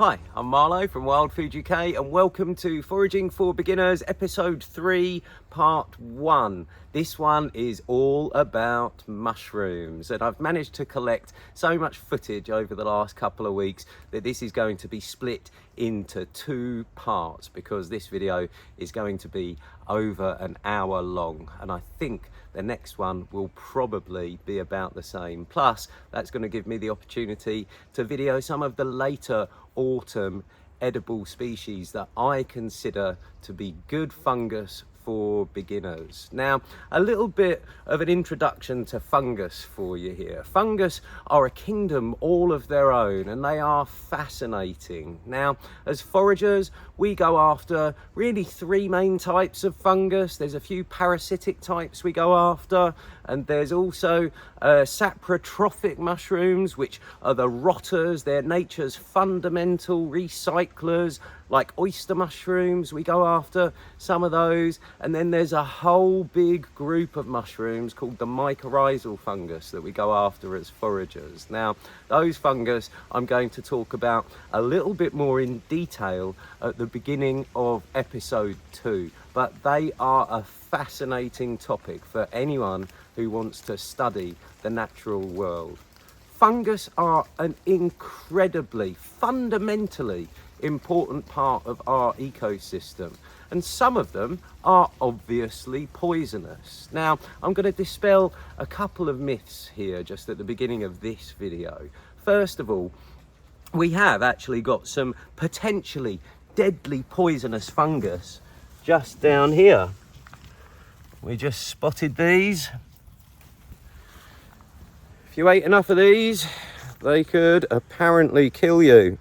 Hi, I'm Marlow from Wild Food UK and welcome to Foraging for Beginners episode 3 part 1. This one is all about mushrooms and I've managed to collect so much footage over the last couple of weeks that this is going to be split into 2 parts because this video is going to be over an hour long and I think the next one will probably be about the same. Plus, that's going to give me the opportunity to video some of the later autumn edible species that I consider to be good fungus for beginners. Now, a little bit of an introduction to fungus for you here. Fungus are a kingdom all of their own and they are fascinating. Now, as foragers, we go after really 3 main types of fungus. There's a few parasitic types we go after, and there's also saprotrophic mushrooms, which are the rotters. They're nature's fundamental recyclers, like oyster mushrooms. We go after some of those. And then there's a whole big group of mushrooms called the mycorrhizal fungus that we go after as foragers. Now, those fungus I'm going to talk about a little bit more in detail at the beginning of episode 2, but they are a fascinating topic for anyone who wants to study the natural world. Fungus are an incredibly, fundamentally important part of our ecosystem, and some of them are obviously poisonous. Now, I'm going to dispel a couple of myths here just at the beginning of this video. First of all, we have actually got some potentially deadly poisonous fungus just down here. We just spotted these. If you ate enough of these, they could apparently kill you.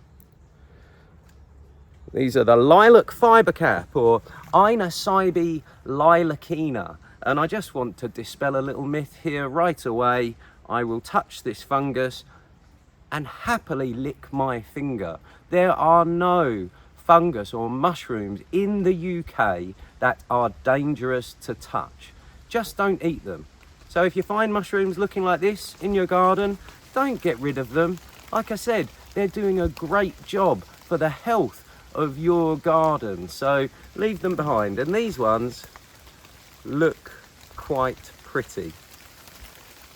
These are the lilac fiber cap, or Inocybe lilacina. And I just want to dispel a little myth here right away. I will touch this fungus and happily lick my finger. There are no fungus or mushrooms in the UK that are dangerous to touch. Just don't eat them. So if you find mushrooms looking like this in your garden, don't get rid of them. Like I said, they're doing a great job for the health of your garden, so leave them behind. And these ones look quite pretty.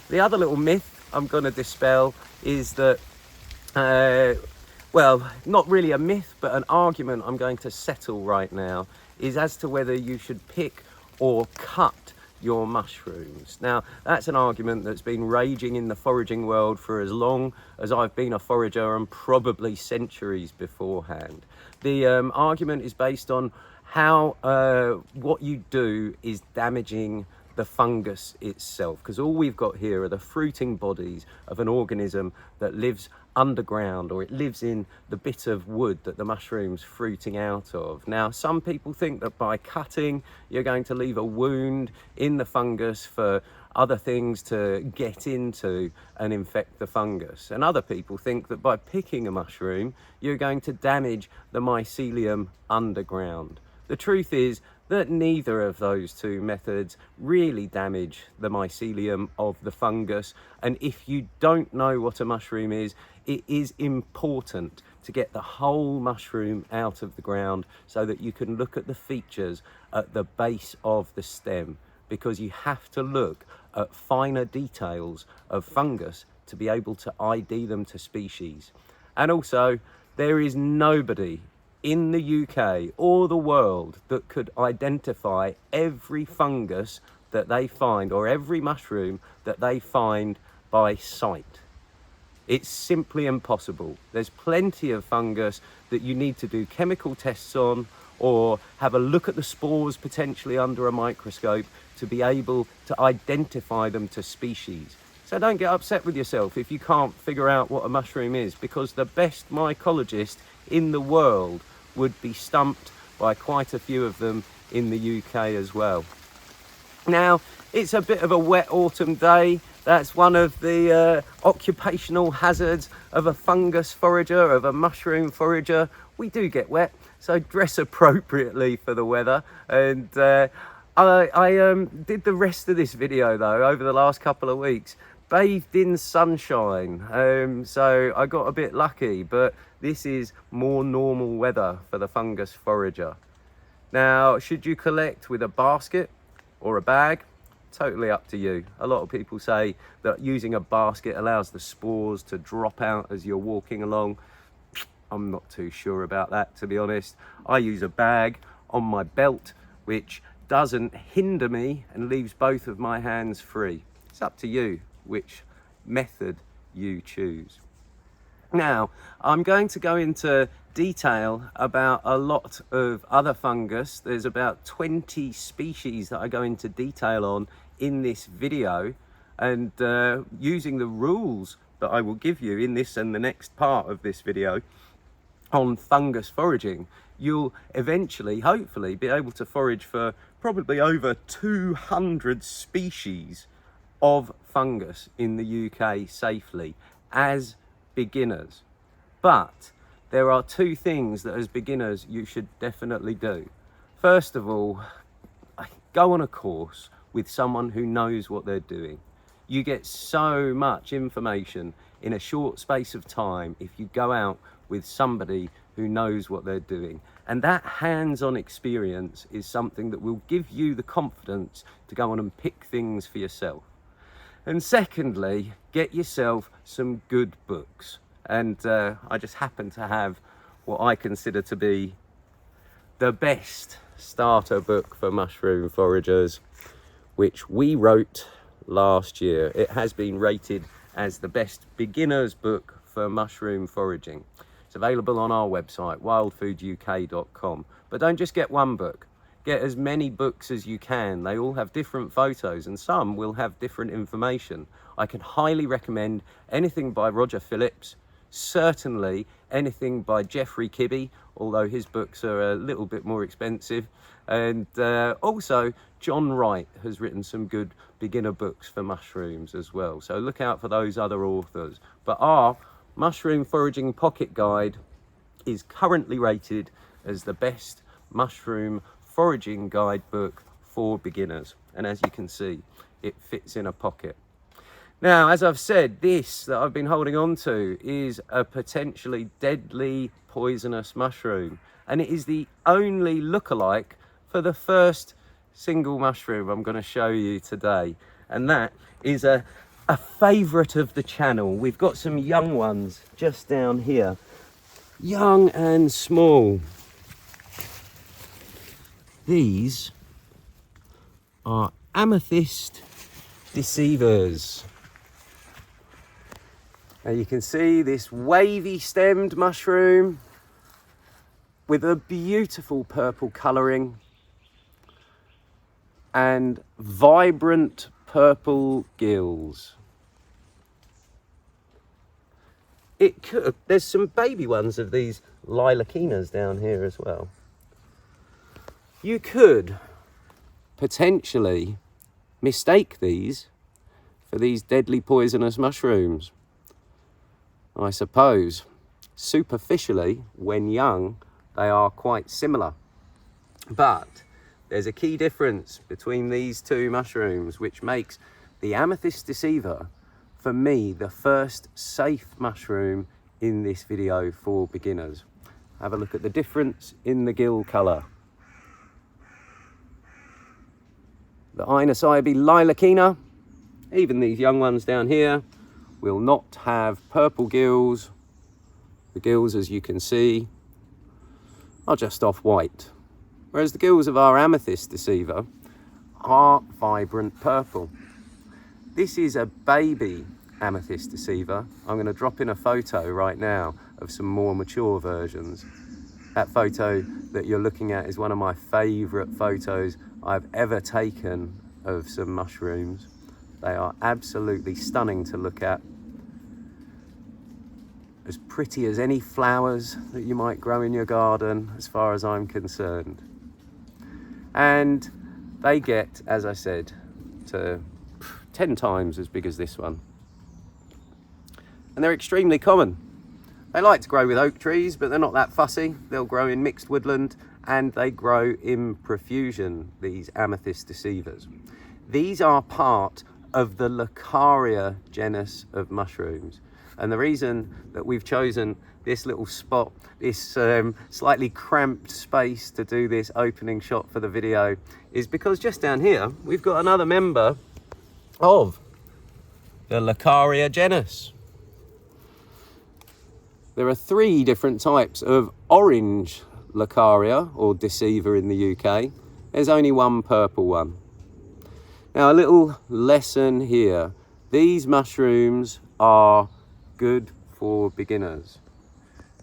The other little myth I'm going to dispel is that well, not really a myth, but an argument I'm going to settle right now is as to whether you should pick or cut your mushrooms. Now, that's an argument that's been raging in the foraging world for as long as I've been a forager, and probably centuries beforehand. The argument is based on how what you do is damaging the fungus itself, because all we've got here are the fruiting bodies of an organism that lives underground, or it lives in the bit of wood that the mushroom's fruiting out of. Now, some people think that by cutting you're going to leave a wound in the fungus for other things to get into and infect the fungus, and other people think that by picking a mushroom you're going to damage the mycelium underground. The truth is that neither of those 2 methods really damage the mycelium of the fungus, and if you don't know what a mushroom is, it is important to get the whole mushroom out of the ground so that you can look at the features at the base of the stem, because you have to look at finer details of fungus to be able to ID them to species. And also, there is nobody in the UK or the world that could identify every fungus that they find, or every mushroom that they find, by sight. It's simply impossible. There's plenty of fungus that you need to do chemical tests on, or have a look at the spores potentially under a microscope to be able to identify them to species. So don't get upset with yourself if you can't figure out what a mushroom is, because the best mycologist in the world would be stumped by quite a few of them in the UK as well. Now, it's a bit of a wet autumn day. That's one of the occupational hazards of a fungus forager, of a mushroom forager. We do get wet, so dress appropriately for the weather. And I did the rest of this video though over the last couple of weeks bathed in sunshine, so I got a bit lucky, but this is more normal weather for the fungus forager. Now, should you collect with a basket or a bag? Totally up to you. A lot of people say that using a basket allows the spores to drop out as you're walking along. I'm not too sure about that, to be honest. I use a bag on my belt, which doesn't hinder me and leaves both of my hands free. It's up to you which method you choose. Now, I'm going to go into detail about a lot of other fungus. There's about 20 species that I go into detail on in this video, and using the rules that I will give you in this and the next part of this video on fungus foraging, you'll eventually, hopefully, be able to forage for probably over 200 species of fungus in the UK safely as beginners. But there are two things that as beginners you should definitely do. First of all, go on a course with someone who knows what they're doing. You get so much information in a short space of time if you go out with somebody who knows what they're doing. And that hands-on experience is something that will give you the confidence to go on and pick things for yourself. And secondly, get yourself some good books. And I just happen to have what I consider to be the best starter book for mushroom foragers, which we wrote last year. It has been rated as the best beginner's book for mushroom foraging. It's available on our website, wildfooduk.com. But don't just get one book. Get as many books as you can. They all have different photos and some will have different information. I can highly recommend anything by Roger Phillips, certainly anything by Geoffrey Kibbe, although his books are a little bit more expensive. And also John Wright has written some good beginner books for mushrooms as well. So look out for those other authors. But our Mushroom Foraging Pocket Guide is currently rated as the best mushroom foraging guidebook for beginners. And as you can see, it fits in a pocket. Now, as I've said, this that I've been holding on to is a potentially deadly poisonous mushroom. And it is the only lookalike for the first single mushroom I'm going to show you today. And that is a favourite of the channel. We've got some young ones just down here. Young and small. These are amethyst deceivers. Now you can see this wavy stemmed mushroom with a beautiful purple colouring and vibrant purple gills. There's some baby ones of these lilacinas down here as well. You could potentially mistake these for these deadly poisonous mushrooms. I suppose superficially, when young, they are quite similar. But there's a key difference between these two mushrooms, which makes the amethyst deceiver, for me, the first safe mushroom in this video for beginners. Have a look at the difference in the gill colour. The Inocybe lilacina, even these young ones down here, will not have purple gills. The gills, as you can see, are just off white, whereas the gills of our amethyst deceiver are vibrant purple. This is a baby amethyst deceiver. I'm going to drop in a photo right now of some more mature versions. That photo that you're looking at is one of my favourite photos I've ever taken of some mushrooms. They are absolutely stunning to look at. As pretty as any flowers that you might grow in your garden, as far as I'm concerned. And they get, as I said, to 10 times as big as this one. And they're extremely common. They like to grow with oak trees, but they're not that fussy. They'll grow in mixed woodland, and they grow in profusion, these amethyst deceivers. These are part of the Leucaria genus of mushrooms. And the reason that we've chosen this little spot, this slightly cramped space to do this opening shot for the video, is because just down here we've got another member of the Leucaria genus. There are 3 different types of orange Leucaria, or deceiver in the UK. There's only one purple one. Now, a little lesson here. These mushrooms are good for beginners.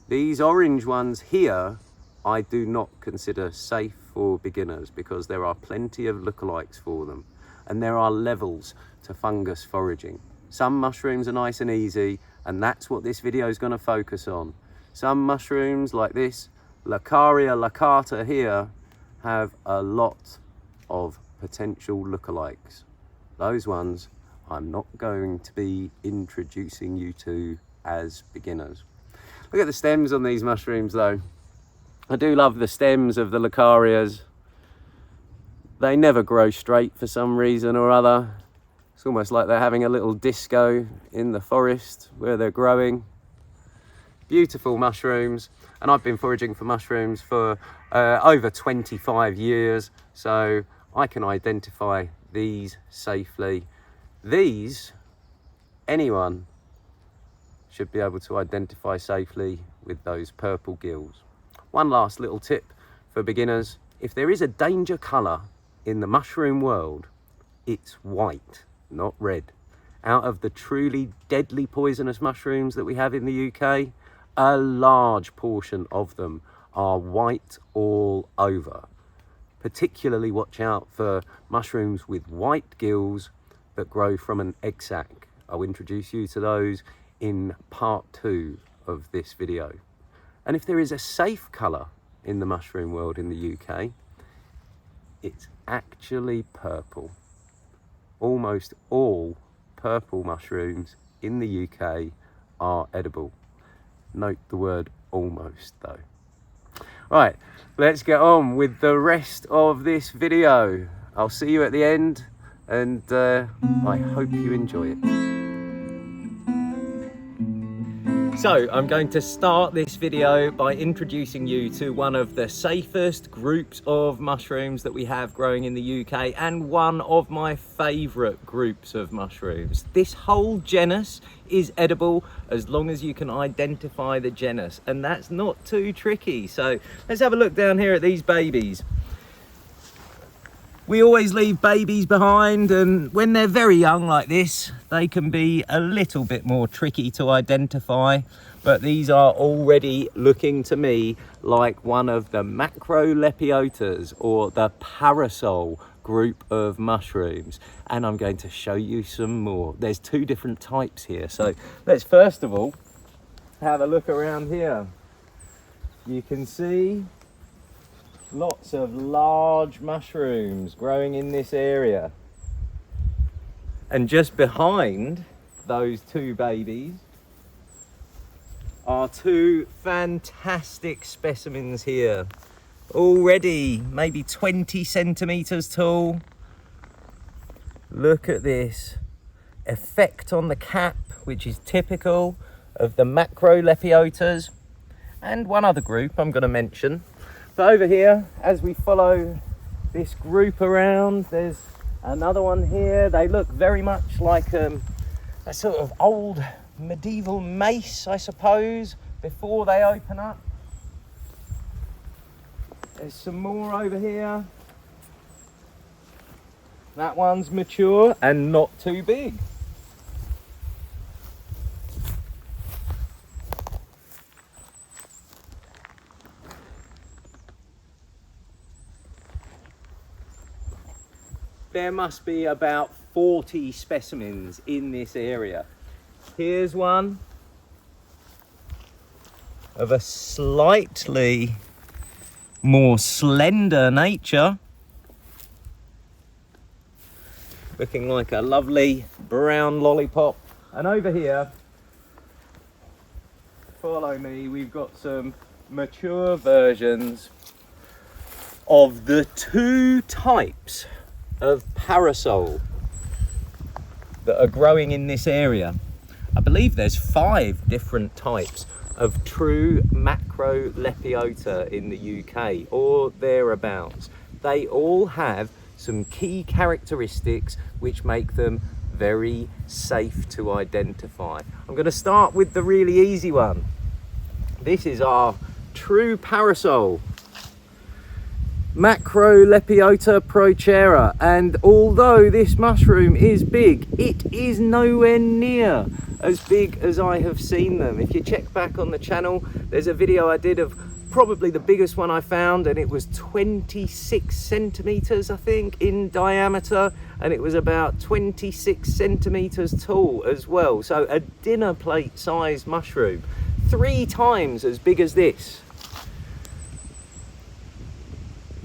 These orange ones here, I do not consider safe for beginners because there are plenty of lookalikes for them, and there are levels to fungus foraging. Some mushrooms are nice and easy, and that's what this video is going to focus on. Some mushrooms like this Leucaria laccata here have a lot of potential lookalikes. Those ones I'm not going to be introducing you to as beginners. Look at the stems on these mushrooms though. I do love the stems of the Leucarias. They never grow straight for some reason or other. It's almost like they're having a little disco in the forest where they're growing. Beautiful mushrooms, and I've been foraging for mushrooms for over 25 years, so I can identify these safely. These, anyone should be able to identify safely with those purple gills. One last little tip for beginners: if there is a danger colour in the mushroom world, it's white, not red. Out of the truly deadly poisonous mushrooms that we have in the UK, a large portion of them are white all over. Particularly watch out for mushrooms with white gills that grow from an egg sac. I'll introduce you to those in part 2 of this video. And if there is a safe colour in the mushroom world in the UK, it's actually purple. Almost all purple mushrooms in the UK are edible. Note the word almost though. Right, let's get on with the rest of this video. I'll see you at the end, and I hope you enjoy it. So I'm going to start this video by introducing you to one of the safest groups of mushrooms that we have growing in the UK, and one of my favourite groups of mushrooms. This whole genus is edible as long as you can identify the genus, and that's not too tricky. So let's have a look down here at these babies. We always leave babies behind, and when they're very young like this, they can be a little bit more tricky to identify, but these are already looking to me like one of the Macrolepiotas, or the parasol group of mushrooms, and I'm going to show you some more. There's 2 different types here, so let's first of all have a look around here. You can see lots of large mushrooms growing in this area, and just behind those 2 babies are 2 fantastic specimens here, already maybe 20 centimeters tall. Look at this effect on the cap, which is typical of the Macrolepiotas, and one other group I'm going to mention. So over here, as we follow this group around, there's another one here. They look very much like a sort of old medieval mace, I suppose, before they open up. There's some more over here. That one's mature and not too big. There must be about 40 specimens in this area. Here's one of a slightly more slender nature, looking like a lovely brown lollipop. And over here, follow me, we've got some mature versions of the 2 types of parasol that are growing in this area. I believe there's 5 different types of true Macrolepiota in the UK or thereabouts. They all have some key characteristics which make them very safe to identify. I'm going to start with the really easy one. This is our true parasol, Macrolepiota procera, and although this mushroom is big, it is nowhere near as big as I have seen them. If you check back on the channel, there's a video I did of probably the biggest one I found, and it was 26 centimeters I think in diameter, and it was about 26 centimeters tall as well. So a dinner plate sized mushroom, 3 times as big as this.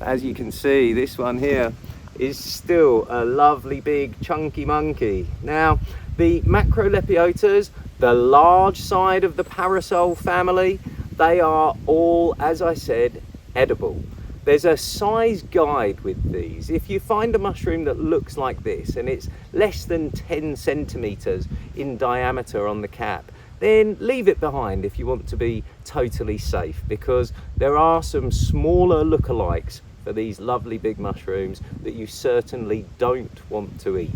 As you can see, this one here is still a lovely big chunky monkey. Now the Macrolepiotas, the large side of the parasol family, they are all, as I said, edible. There's a size guide with these. If you find a mushroom that looks like this and it's less than 10 centimeters in diameter on the cap, then leave it behind if you want to be totally safe, because there are some smaller lookalikes for these lovely big mushrooms that you certainly don't want to eat.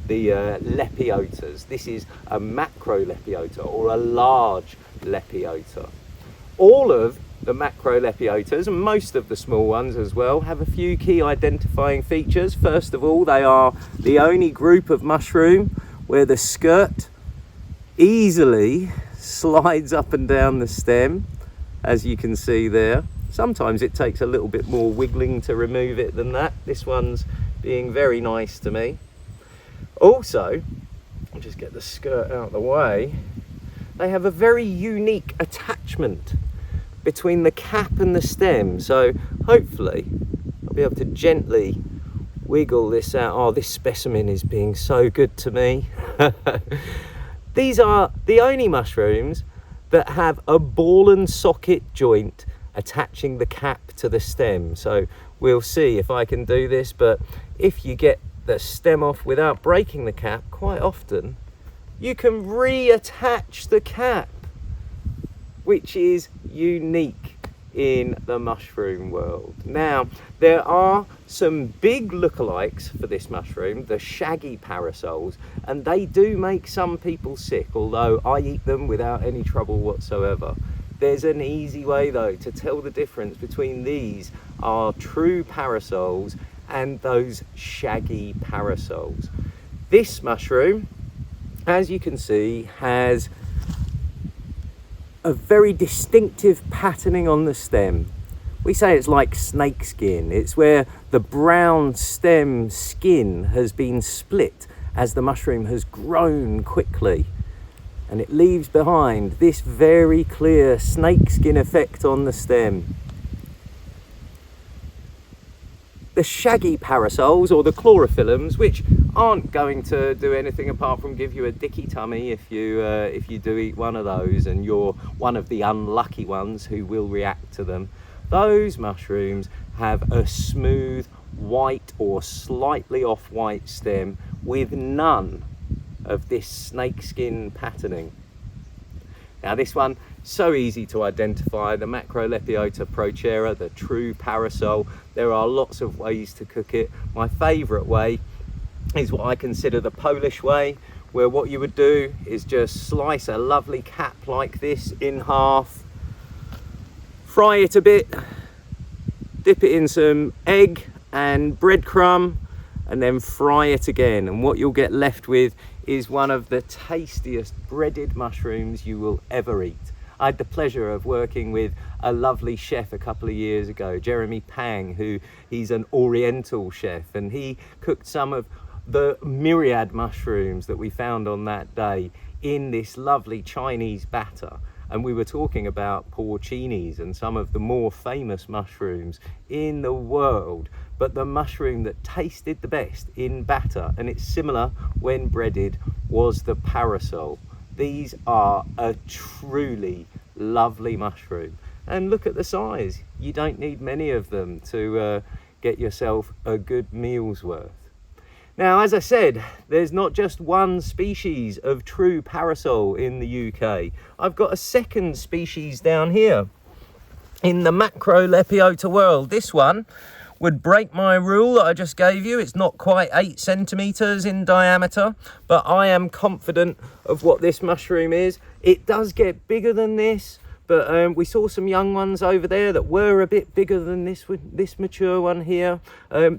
The Lepiotas. This is a Macrolepiota or a large Lepiota. All of the Macrolepiotas, and most of the small ones as well, have a few key identifying features. First of all, they are the only group of mushroom where the skirt easily slides up and down the stem, as you can see there. Sometimes it takes a little bit more wiggling to remove it than that. This one's being very nice to me. Also, I'll just get the skirt out of the way, they have a very unique attachment between the cap and the stem. So hopefully I'll be able to gently wiggle this out. Oh, this specimen is being so good to me. These are the only mushrooms that have a ball and socket joint attaching the cap to the stem. So we'll see if I can do this, but if you get the stem off without breaking the cap, quite often you can reattach the cap, which is unique in the mushroom world. Now, there are some big lookalikes for this mushroom, the shaggy parasols, and they do make some people sick, although I eat them without any trouble whatsoever. There's an easy way though to tell the difference between these, our true parasols, and those shaggy parasols. This mushroom, as you can see, has a very distinctive patterning on the stem. We say it's like snake skin. It's where the brown stem skin has been split as the mushroom has grown quickly, and it leaves behind this very clear snake skin effect on the stem. The shaggy parasols, or the chlorophyllums, which aren't going to do anything apart from give you a dicky tummy if you do eat one of those and you're one of the unlucky ones who will react to them. Those mushrooms have a smooth white or slightly off-white stem with none of this snakeskin patterning. Now this one, so easy to identify, the Macrolepiota procera, the true parasol. There are lots of ways to cook it. My favourite way is what I consider the Polish way, where what you would do is just slice a lovely cap like this in half, fry it a bit, dip it in some egg and breadcrumb, and then fry it again, and what you'll get left with is one of the tastiest breaded mushrooms you will ever eat. I had the pleasure of working with a lovely chef a couple of years ago, Jeremy Pang, he's an Oriental chef, and he cooked some of the myriad mushrooms that we found on that day in this lovely Chinese batter. And we were talking about porcinis and some of the more famous mushrooms in the world, but the mushroom that tasted the best in batter, and it's similar when breaded, was the parasol. These are a truly lovely mushroom, and look at the size. You don't need many of them to get yourself a good meal's worth. Now, as I said, there's not just one species of true parasol in the UK. I've got a second species down here in the Macrolepiota world. This one would break my rule that I just gave you. It's not quite 8 centimeters in diameter, but I am confident of what this mushroom is. It does get bigger than this, but we saw some young ones over there that were a bit bigger than this mature one here.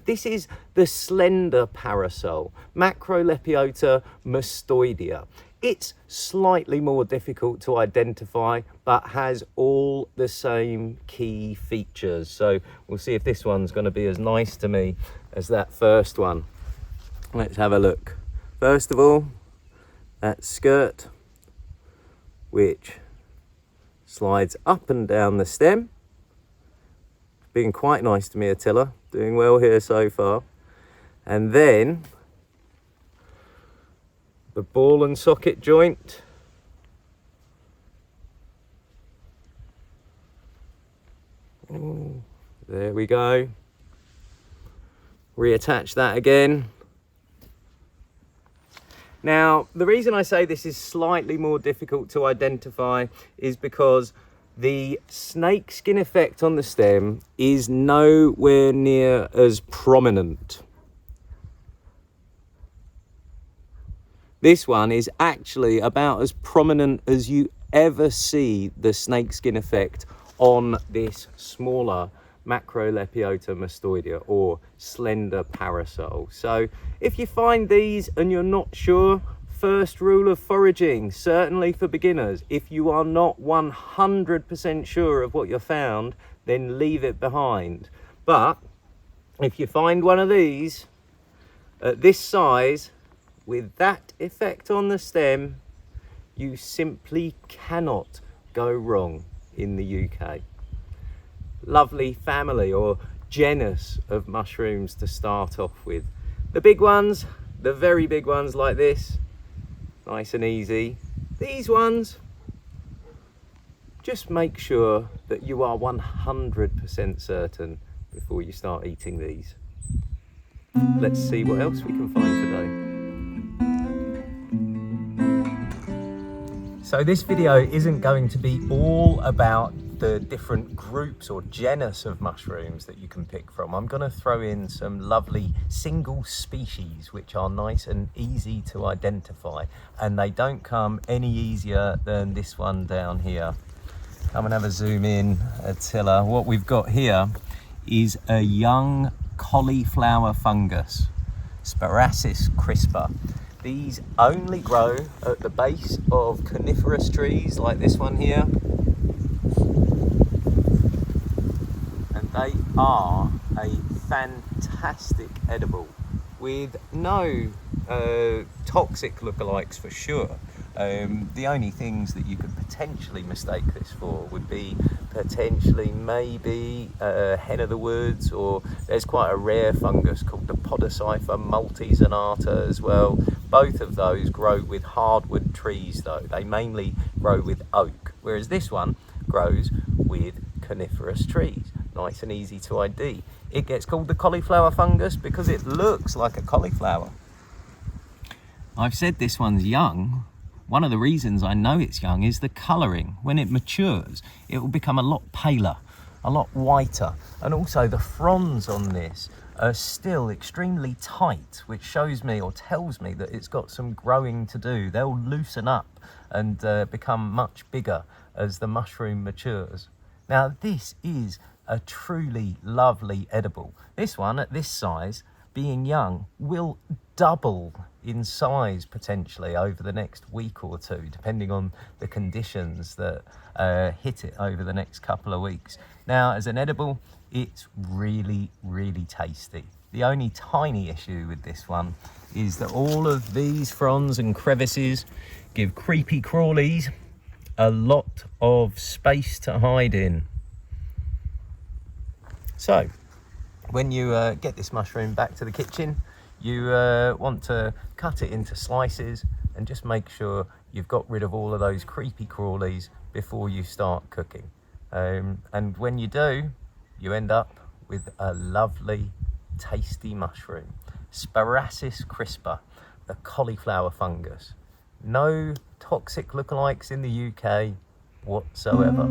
This is the slender parasol, Macrolepiota mastoidea. It's slightly more difficult to identify, but has all the same key features. So we'll see if this one's going to be as nice to me as that first one. Let's have a look. First of all, that skirt, which slides up and down the stem. Being quite nice to me, Attila. Doing well here so far. And then the ball and socket joint. Ooh, there we go. Reattach that again. Now, the reason I say this is slightly more difficult to identify is because the snake skin effect on the stem is nowhere near as prominent. This one is actually about as prominent as you ever see the snake skin effect on this smaller Macrolepiota mastoidea, or slender parasol. So if you find these and you're not sure, first rule of foraging, certainly for beginners, if you are not 100% sure of what you found, then leave it behind. But if you find one of these at this size with that effect on the stem, you simply cannot go wrong in the UK. Lovely family or genus of mushrooms to start off with. The big ones, the very big ones like this, nice and easy. These ones, just make sure that you are 100% certain before you start eating these. Let's see what else we can find today. So this video isn't going to be all about the different groups or genus of mushrooms that you can pick from. I'm going to throw in some lovely single species which are nice and easy to identify, and they don't come any easier than this one down here. Come and have a zoom in, Attila. What we've got here is a young cauliflower fungus, Sparasis crispa. These only grow at the base of coniferous trees like this one here. They are a fantastic edible with no toxic lookalikes for sure. The only things that you could potentially mistake this for would be potentially maybe hen of the woods, or there's quite a rare fungus called the Podocipher multizonata as well. Both of those grow with hardwood trees though. They mainly grow with oak, whereas this one grows with coniferous trees. Nice and easy to ID. It gets called the cauliflower fungus because it looks like a cauliflower. I've said this one's young. One of the reasons I know it's young is the colouring. When it matures, it will become a lot paler, a lot whiter, and also the fronds on this are still extremely tight, which shows me or tells me that it's got some growing to do. They'll loosen up and become much bigger as the mushroom matures. Now, this is a truly lovely edible. This one at this size, being young, will double in size potentially over the next week or two, depending on the conditions that hit it over the next couple of weeks. Now, as an edible, it's really, really tasty. The only tiny issue with this one is that all of these fronds and crevices give creepy crawlies a lot of space to hide in. So, when you get this mushroom back to the kitchen, you want to cut it into slices and just make sure you've got rid of all of those creepy crawlies before you start cooking. And when you do, you end up with a lovely, tasty mushroom. Sparasis crispa, the cauliflower fungus. No toxic lookalikes in the UK whatsoever.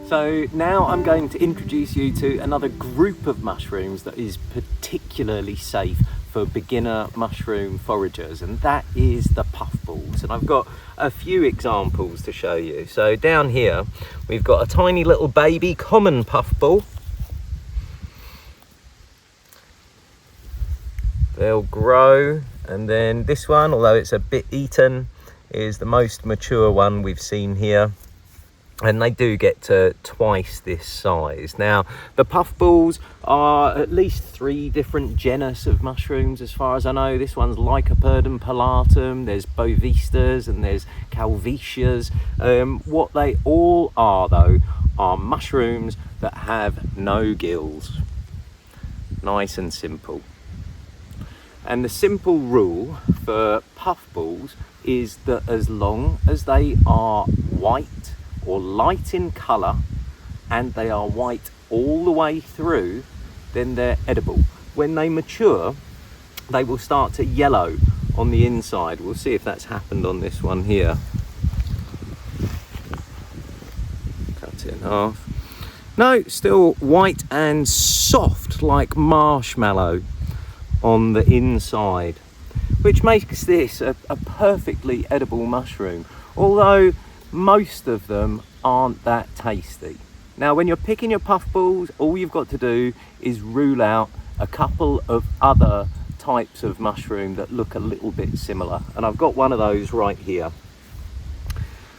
So now I'm going to introduce you to another group of mushrooms that is particularly safe for beginner mushroom foragers, and that is the puffballs. And I've got a few examples to show you. So down here we've got a tiny little baby common puffball. They'll grow, and then this one, although it's a bit eaten, is the most mature one we've seen here. And they do get to twice this size. Now, the puffballs are at least 3 different genus of mushrooms as far as I know. This one's Lycoperdon pilatum, there's bovistas, and there's calvicias. What they all are, though, are mushrooms that have no gills. Nice and simple. And the simple rule for puffballs is that as long as they are white or light in colour and they are white all the way through, then they're edible. When they mature, they will start to yellow on the inside. We'll see if that's happened on this one here. Cut it in half. No, still white and soft like marshmallow on the inside, which makes this a perfectly edible mushroom, although most of them aren't that tasty. Now, when you're picking your puffballs, all you've got to do is rule out a couple of other types of mushroom that look a little bit similar, and I've got one of those right here.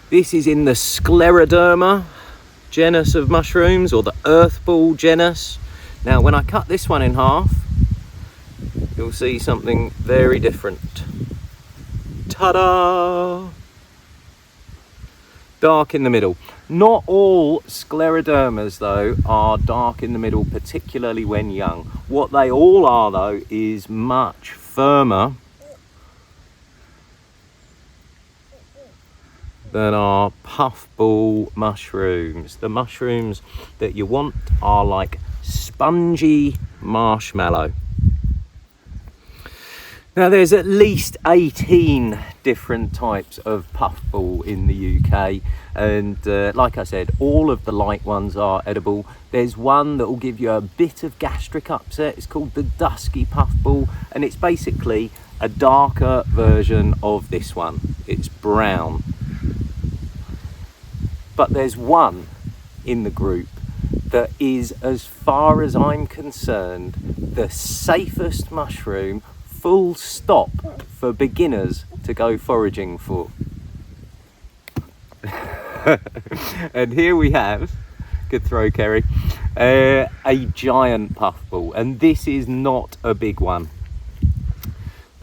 This is in the Scleroderma genus of mushrooms, or the earthball genus. Now, when I cut this one in half, you'll see something very different. Ta-da! Dark in the middle. Not all sclerodermas, though, are dark in the middle, particularly when young. What they all are, though, is much firmer than our puffball mushrooms. The mushrooms that you want are like spongy marshmallow. Now, there's at least 18 different types of puffball in the UK, and like I said, all of the light ones are edible. There's one that will give you a bit of gastric upset. It's called the dusky puffball, and it's basically a darker version of this one. It's brown. But there's one in the group that is, as far as I'm concerned, the safest mushroom, full stop, for beginners to go foraging for. And here we have, good throw Kerry, a giant puffball, and this is not a big one.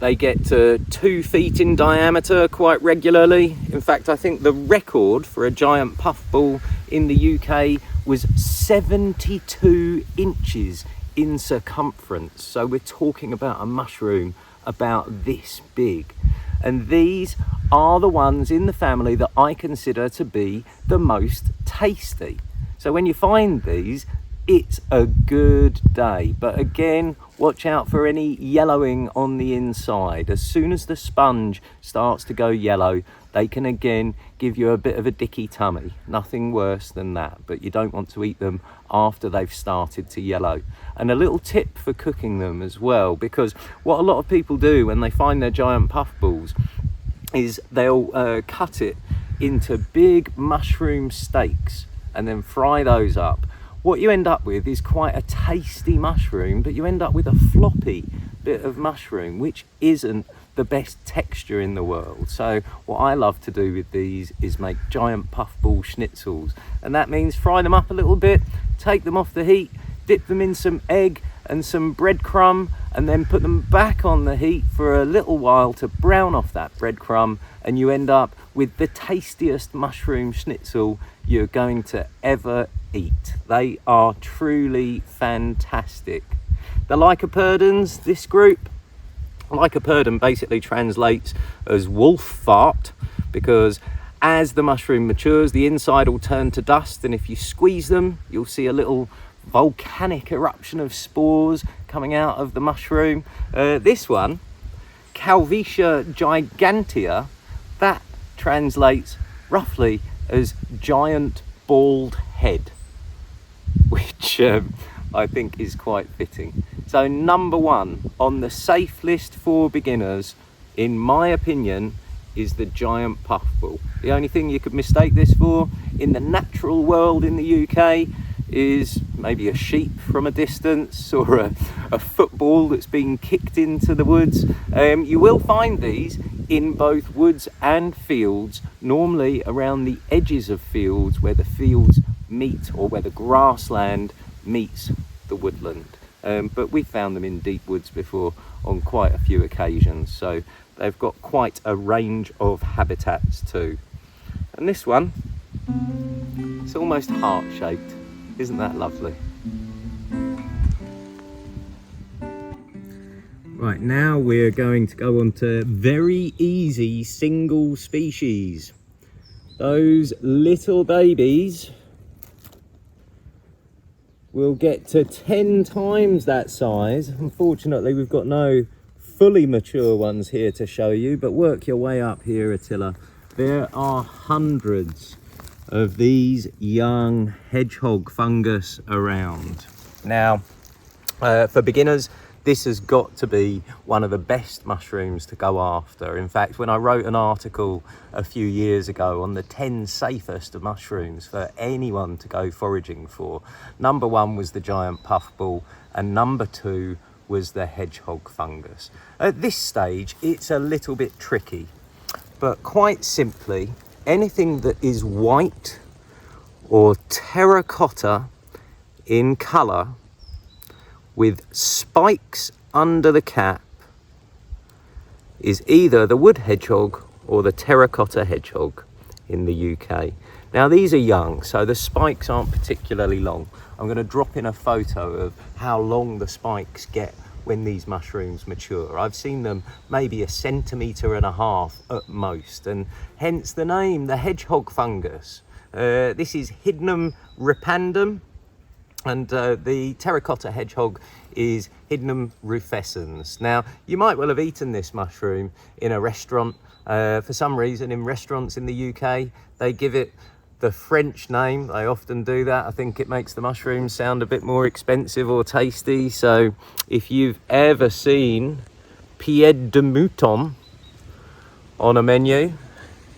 They get to 2 feet in diameter quite regularly. In fact, I think the record for a giant puffball in the UK was 72 inches in circumference. So we're talking about a mushroom about this big. And these are the ones in the family that I consider to be the most tasty. So when you find these, it's a good day. But again, watch out for any yellowing on the inside. As soon as the sponge starts to go yellow, they can again give you a bit of a dicky tummy. Nothing worse than that, but you don't want to eat them after they've started to yellow. And a little tip for cooking them as well, because what a lot of people do when they find their giant puffballs is they'll cut it into big mushroom steaks and then fry those up. What you end up with is quite a tasty mushroom, but you end up with a floppy bit of mushroom, which isn't the best texture in the world. So what I love to do with these is make giant puffball schnitzels, and that means fry them up a little bit, take them off the heat, dip them in some egg and some breadcrumb, and then put them back on the heat for a little while to brown off that breadcrumb, and you end up with the tastiest mushroom schnitzel you're going to ever eat. They are truly fantastic. The Lycoperdons, this group, Lycoperdon basically translates as wolf fart, because as the mushroom matures, the inside will turn to dust, and if you squeeze them, you'll see a little volcanic eruption of spores coming out of the mushroom. This one, Calvitia gigantea, that translates roughly as giant bald head, which I think is quite fitting. So number one on the safe list for beginners, in my opinion, is the giant puffball. The only thing you could mistake this for in the natural world in the UK is maybe a sheep from a distance, or a football that's been kicked into the woods. You will find these in both woods and fields, normally around the edges of fields where the fields meet, or where the grassland meets the woodland. But we found them in deep woods before on quite a few occasions, so they've got quite a range of habitats too. And this one, it's almost heart-shaped. Isn't that lovely? Right, now we're going to go on to very easy single species. Those little babies will get to 10 times that size. Unfortunately, we've got no fully mature ones here to show you, but work your way up here, Attila. There are hundreds of these young hedgehog fungus around. Now, for beginners, this has got to be one of the best mushrooms to go after. In fact, when I wrote an article a few years ago on the 10 safest of mushrooms for anyone to go foraging for, number one was the giant puffball, and number two was the hedgehog fungus. At this stage, it's a little bit tricky, but quite simply, anything that is white or terracotta in colour with spikes under the cap is either the wood hedgehog or the terracotta hedgehog in the UK. Now these are young, so the spikes aren't particularly long. I'm going to drop in a photo of how long the spikes get when these mushrooms mature. I've seen them maybe 1.5 centimetres at most, and hence the name, the hedgehog fungus. This is Hydnum ripandum, and the terracotta hedgehog is Hydnum rufescens. Now, you might well have eaten this mushroom in a restaurant. For some reason, in restaurants in the UK, they give it the French name. They often do that. I think it makes the mushrooms sound a bit more expensive or tasty. So if you've ever seen pied de mouton on a menu,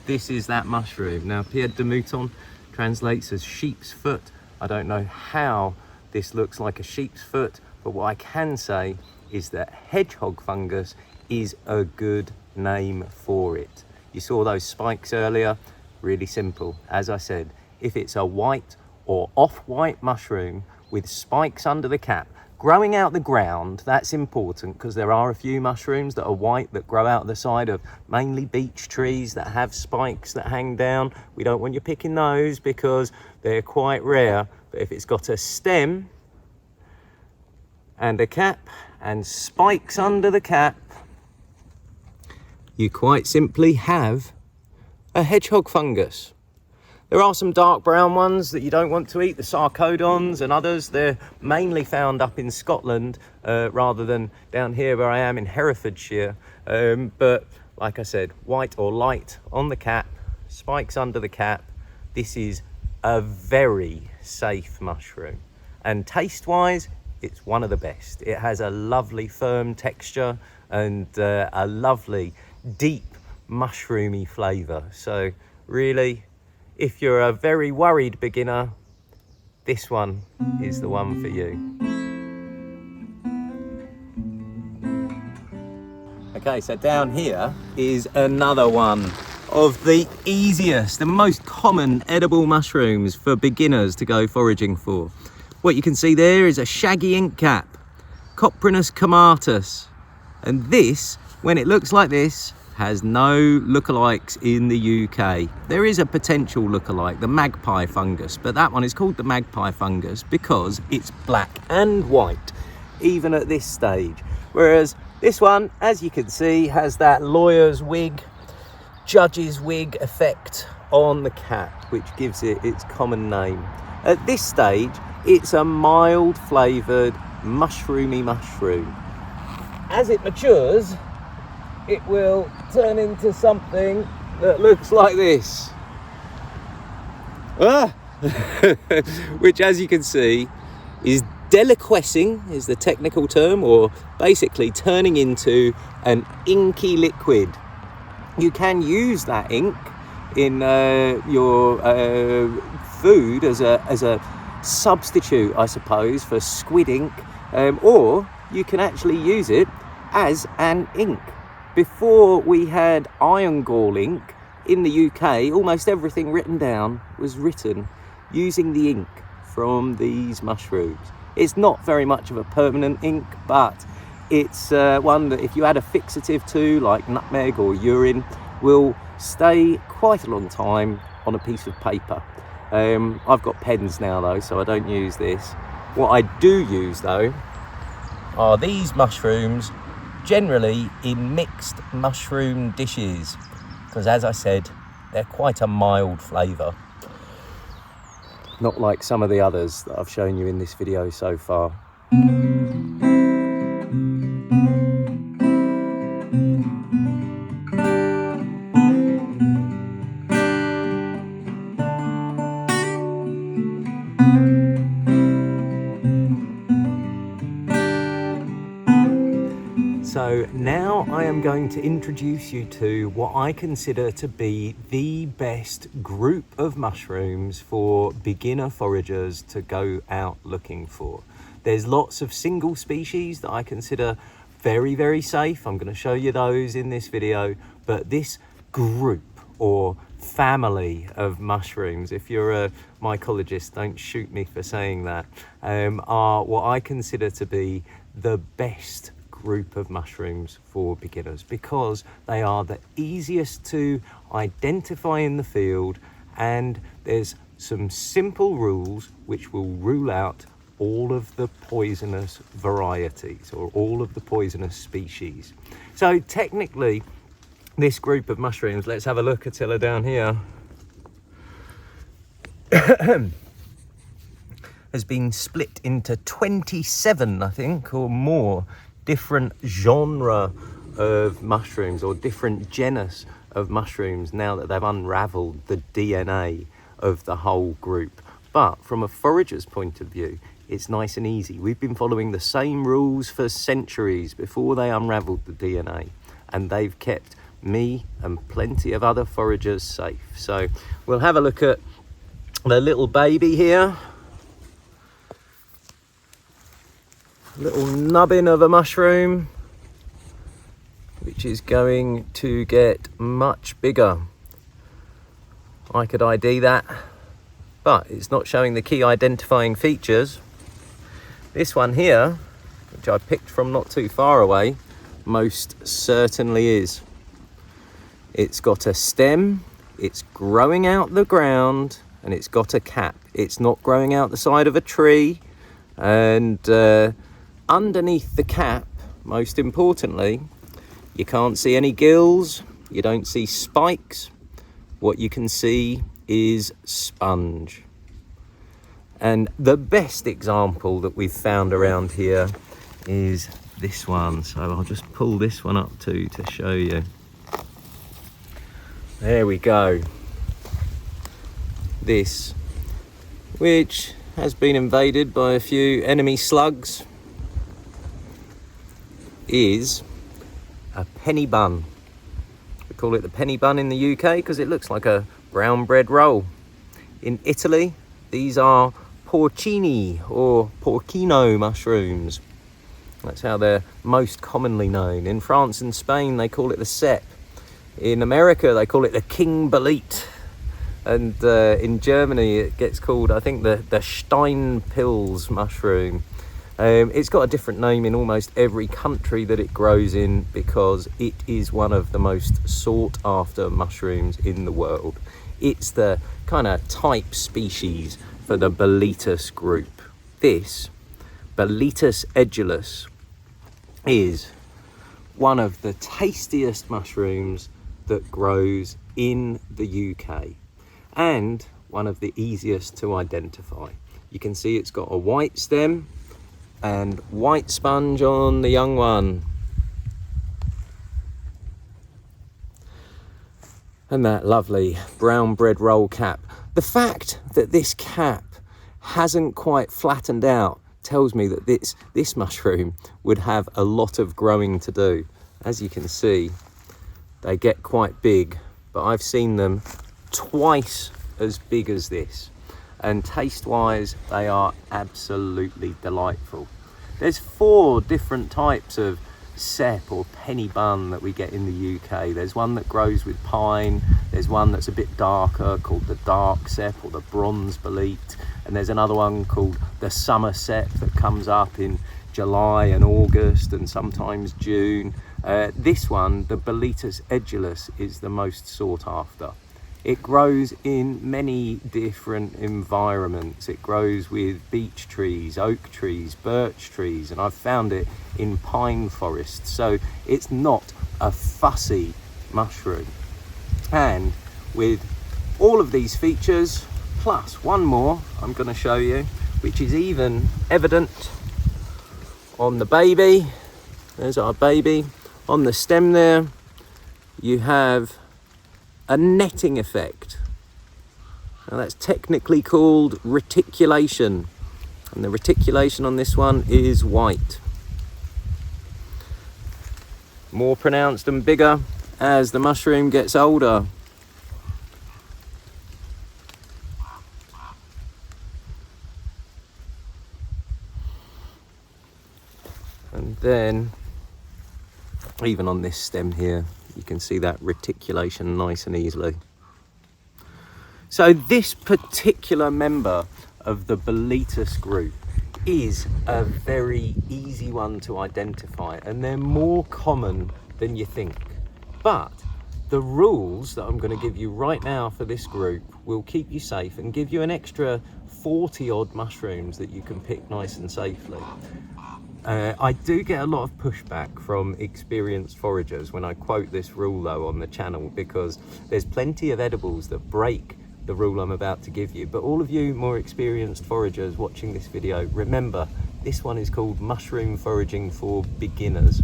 this is that mushroom. Now, pied de mouton translates as sheep's foot. I don't know how this looks like a sheep's foot, but what I can say is that hedgehog fungus is a good name for it. You saw those spikes earlier. Really simple. As I said, if it's a white or off-white mushroom with spikes under the cap, growing out the ground, that's important, because there are a few mushrooms that are white that grow out the side of mainly beech trees that have spikes that hang down. We don't want you picking those because they're quite rare. But if it's got a stem and a cap and spikes under the cap, you quite simply have a hedgehog fungus. There are some dark brown ones that you don't want to eat, the sarcodons and others. They're mainly found up in Scotland rather than down here where I am in Herefordshire. But like I said, white or light on the cap, spikes under the cap. This is a very safe mushroom. And taste-wise, it's one of the best. It has a lovely firm texture and a lovely deep mushroomy flavour. So really, if you're a very worried beginner, this one is the one for you. Okay, so down here is another one of the easiest and most common edible mushrooms for beginners to go foraging for. What you can see there is a shaggy inkcap, Coprinus comatus, and this, when it looks like this, has no lookalikes in the UK. There is a potential lookalike, the magpie fungus, but that one is called the magpie fungus because it's black and white, even at this stage. Whereas this one, as you can see, has that lawyer's wig, judge's wig effect on the cap, which gives it its common name. At this stage, It's a mild flavoured mushroomy mushroom. As it matures, it will turn into something that looks like this. Which, as you can see, is deliquescing, is the technical term, or basically turning into an inky liquid. You can use that ink in your food as a substitute, I suppose, for squid ink, or you can actually use it as an ink. Before we had iron gall ink in the UK, almost everything written down was written using the ink from these mushrooms. It's not very much of a permanent ink, but it's one that if you add a fixative to, like nutmeg or urine, will stay quite a long time on a piece of paper. I've got pens now though, so I don't use this. What I do use though are these mushrooms, generally in mixed mushroom dishes, because as I said, they're quite a mild flavour. Not like some of the others that I've shown you in this video so far. So now I am going to introduce you to what I consider to be the best group of mushrooms for beginner foragers to go out looking for. There's lots of single species that I consider very, very safe. I'm going to show you those in this video, but this group or family of mushrooms, if you're a mycologist, don't shoot me for saying that, are what I consider to be the best group of mushrooms for beginners, because they are the easiest to identify in the field, and there's some simple rules which will rule out all of the poisonous varieties or all of the poisonous species. So technically this group of mushrooms, let's have a look, Attila, down here, has been split into 27, I think, or more different genre of mushrooms, or different genus of mushrooms, now that they've unraveled the DNA of the whole group. But from a forager's point of view, it's nice and easy. We've been following the same rules for centuries before they unraveled the DNA, and they've kept me and plenty of other foragers safe. So we'll have a look at the little baby here. Little nubbin of a mushroom, which is going to get much bigger. I could ID that, but it's not showing the key identifying features. This one here, which I picked from not too far away, most certainly is. It's got a stem, it's growing out the ground, and it's got a cap. It's not growing out the side of a tree, and underneath the cap, most importantly, you can't see any gills, you don't see spikes. What you can see is sponge. And the best example that we've found around here is this one. So I'll just pull this one up too to show you. There we go. This, which has been invaded by a few enemy slugs, is a penny bun. We call it the penny bun in the UK because it looks like a brown bread roll. In Italy, these are porcini or porcino mushrooms. That's how they're most commonly known. In France and Spain, they call it the cep. In America, they call it the king bolete. And in Germany, it gets called, I think, the Steinpilz mushroom. It's got a different name in almost every country that it grows in, because it is one of the most sought after mushrooms in the world. It's the kind of type species for the Boletus group. This, Boletus edulis, is one of the tastiest mushrooms that grows in the UK, and one of the easiest to identify. You can see it's got a white stem and white sponge on the young one. And that lovely brown bread roll cap. The fact that this cap hasn't quite flattened out tells me that this mushroom would have a lot of growing to do. As you can see, they get quite big, but I've seen them twice as big as this. And taste-wise, they are absolutely delightful. There's 4 different types of cep or penny bun that we get in the UK. There's one that grows with pine, there's one that's a bit darker called the dark cep or the bronze bolete, and there's another one called the summer cep that comes up in July and August and sometimes June. This one, the Boletus edulis, is the most sought after. It grows in many different environments. It grows with beech trees, oak trees, birch trees, and I've found it in pine forests. So it's not a fussy mushroom. And with all of these features, plus one more I'm going to show you, which is even evident on the baby. There's our baby. On the stem there, you have a netting effect. Now that's technically called reticulation, and the reticulation on this one is white. More pronounced and bigger as the mushroom gets older. And then even on this stem here, you can see that reticulation nice and easily. So this particular member of the Boletus group is a very easy one to identify, and they're more common than you think. But the rules that I'm going to give you right now for this group will keep you safe and give you an extra 40 odd mushrooms that you can pick nice and safely. I do get a lot of pushback from experienced foragers when I quote this rule though on the channel, because there's plenty of edibles that break the rule I'm about to give you. But all of you more experienced foragers watching this video, remember this one is called Mushroom Foraging for Beginners.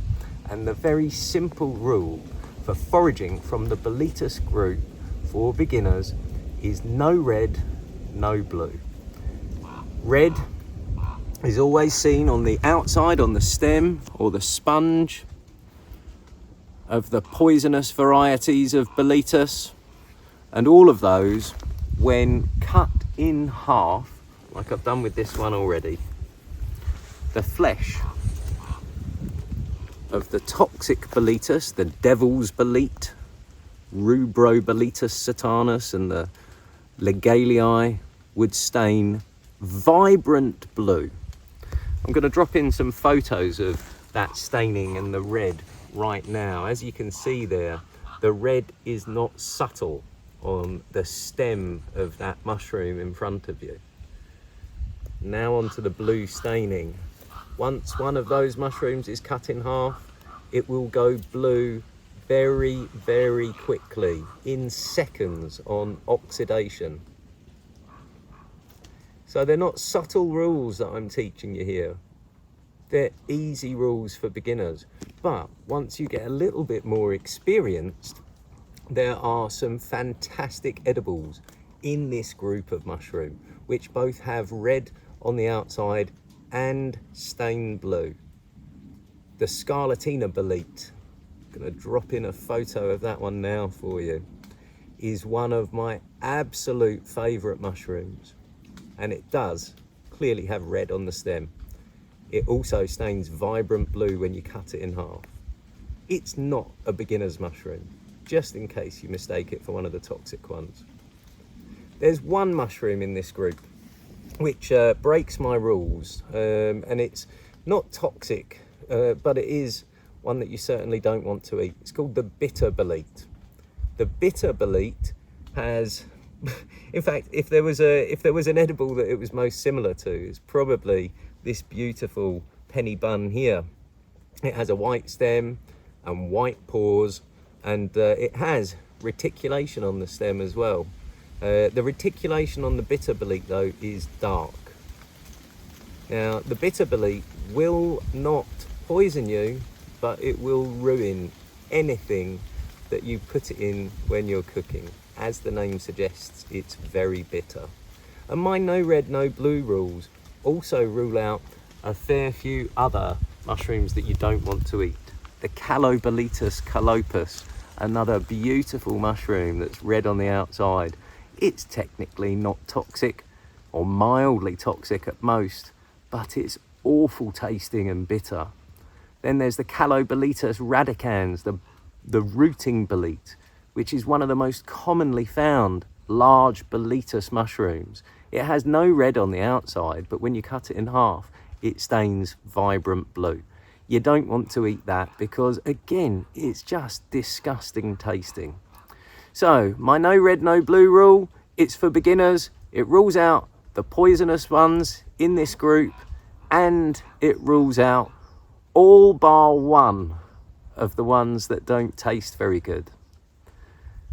And the very simple rule for foraging from the Boletus group for beginners is no red, no blue. Red is always seen on the outside, on the stem or the sponge of the poisonous varieties of Boletus, and all of those, when cut in half, like I've done with this one already, the flesh of the toxic Boletus, the devil's bolete, Rubroboletus satanus, and the Legalii would stain vibrant blue. I'm going to drop in some photos of that staining and the red right now. As you can see there, the red is not subtle on the stem of that mushroom in front of you. Now onto the blue staining. Once one of those mushrooms is cut in half, it will go blue very, very quickly, in seconds on oxidation. So they're not subtle rules that I'm teaching you here. They're easy rules for beginners. But once you get a little bit more experienced, there are some fantastic edibles in this group of mushroom, which both have red on the outside and stained blue. The Scarlatina bolete, I'm going to drop in a photo of that one now for you, is one of my absolute favourite mushrooms. And it does clearly have red on the stem. It also stains vibrant blue when you cut it in half. It's not a beginner's mushroom, just in case you mistake it for one of the toxic ones. There's one mushroom in this group which breaks my rules, and it's not toxic, but it is one that you certainly don't want to eat. It's called the bitter bolete. The bitter bolete has, in fact, if there was an edible that it was most similar to, it's probably this beautiful penny bun here. It has a white stem and white pores, and it has reticulation on the stem as well. The reticulation on the bitter bolete though is dark. Now, the bitter bolete will not poison you, but it will ruin anything that you put it in when you're cooking. As the name suggests, it's very bitter. And my no red, no blue rules also rule out a fair few other mushrooms that you don't want to eat. The Caloboletus calopus, another beautiful mushroom that's red on the outside. It's technically not toxic, or mildly toxic at most, but it's awful tasting and bitter. Then there's the Caloboletus radicans, the rooting bolete, which is one of the most commonly found large boletus mushrooms. It has no red on the outside, but when you cut it in half, it stains vibrant blue. You don't want to eat that because, again, it's just disgusting tasting. So, my no red, no blue rule, it's for beginners. It rules out the poisonous ones in this group, and it rules out all bar one of the ones that don't taste very good.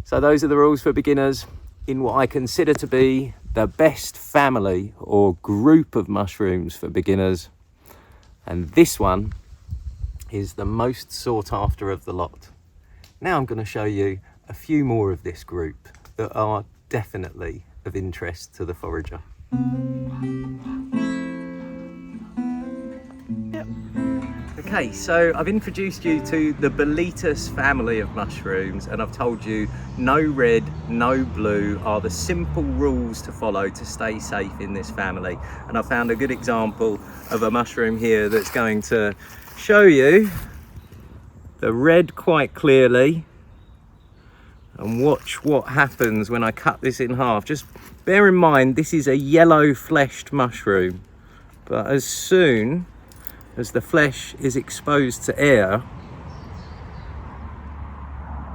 So those are the rules for beginners in what I consider to be the best family or group of mushrooms for beginners. And this one is the most sought after of the lot. Now I'm going to show you a few more of this group that are definitely of interest to the forager. Okay, so I've introduced you to the boletus family of mushrooms, and I've told you no red, no blue are the simple rules to follow to stay safe in this family. And I found a good example of a mushroom here that's going to show you the red quite clearly, and watch what happens when I cut this in half. Just bear in mind, this is a yellow fleshed mushroom, but as soon as the flesh is exposed to air,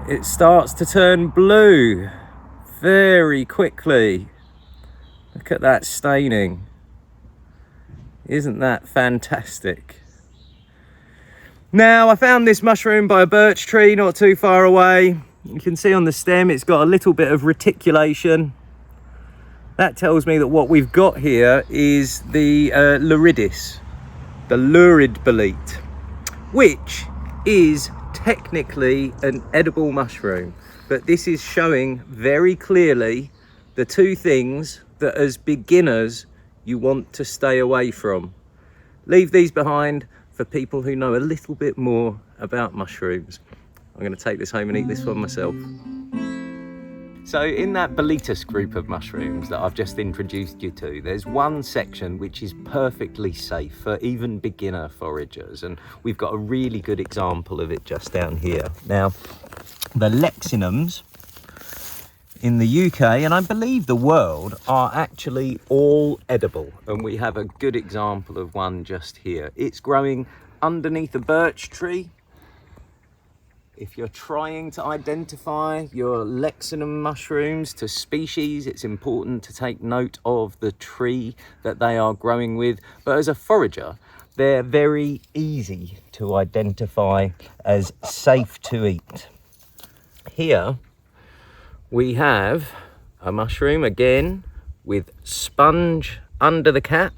it starts to turn blue very quickly. Look at that staining. Isn't that fantastic? Now, I found this mushroom by a birch tree not too far away. You can see on the stem it's got a little bit of reticulation. That tells me that what we've got here is the luridis, the lurid bolete, which is technically an edible mushroom, but this is showing very clearly the two things that as beginners you want to stay away from. Leave these behind for people who know a little bit more about mushrooms. I'm going to take this home and eat this one myself. So in that boletus group of mushrooms that I've just introduced you to, there's one section which is perfectly safe for even beginner foragers, and we've got a really good example of it just down here. Now, the lexinums in the UK, and I believe the world, are actually all edible, and we have a good example of one just here. It's growing underneath a birch tree. If you're trying to identify your lexinum mushrooms to species, it's important to take note of the tree that they are growing with. But as a forager, they're very easy to identify as safe to eat. Here we have a mushroom again with sponge under the cap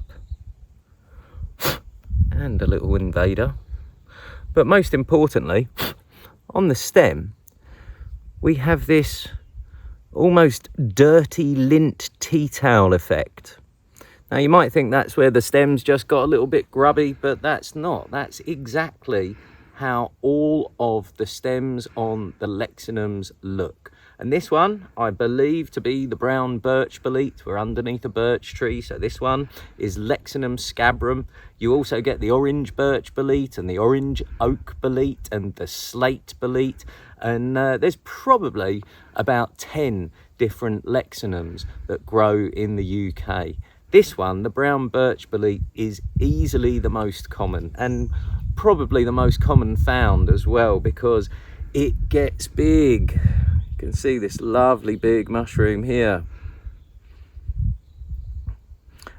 and a little invader. But most importantly, on the stem, we have this almost dirty lint tea towel effect. Now you might think that's where the stem's just got a little bit grubby, but that's not. That's exactly how all of the stems on the lexinums look. And this one, I believe to be the brown birch bolete. We're underneath a birch tree, so this one is Lexinum scabrum. You also get the orange birch bolete and the orange oak bolete and the slate bolete. And there's probably about 10 different lexinums that grow in the UK. This one, the brown birch bolete, is easily the most common and probably the most common found as well, because it gets big. You can see this lovely big mushroom here.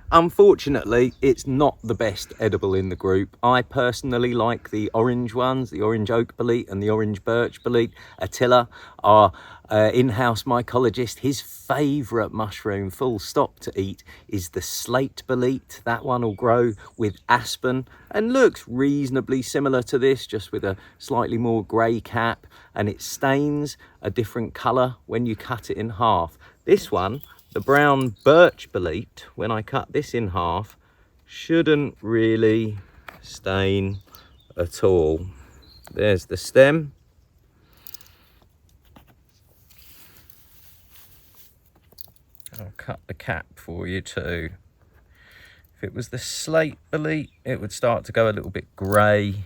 Unfortunately, it's not the best edible in the group. I personally like the orange ones, the orange oak bolete and the orange birch bolete. Attila, our in-house mycologist, his favourite mushroom, full stop, to eat is the slate bolete. That one will grow with aspen and looks reasonably similar to this, just with a slightly more grey cap, and it stains a different colour when you cut it in half. This one, the brown birch bolete, when I cut this in half, shouldn't really stain at all. There's the stem. I'll cut the cap for you too. If it was the slate bolete, it would start to go a little bit grey.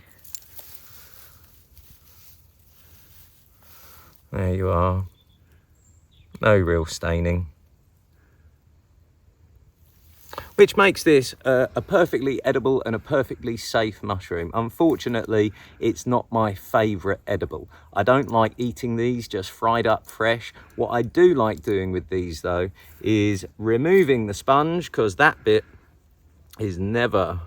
There you are. No real staining. Which makes this a perfectly edible and a perfectly safe mushroom. Unfortunately, it's not my favourite edible. I don't like eating these just fried up fresh. What I do like doing with these though is removing the sponge, because that bit is never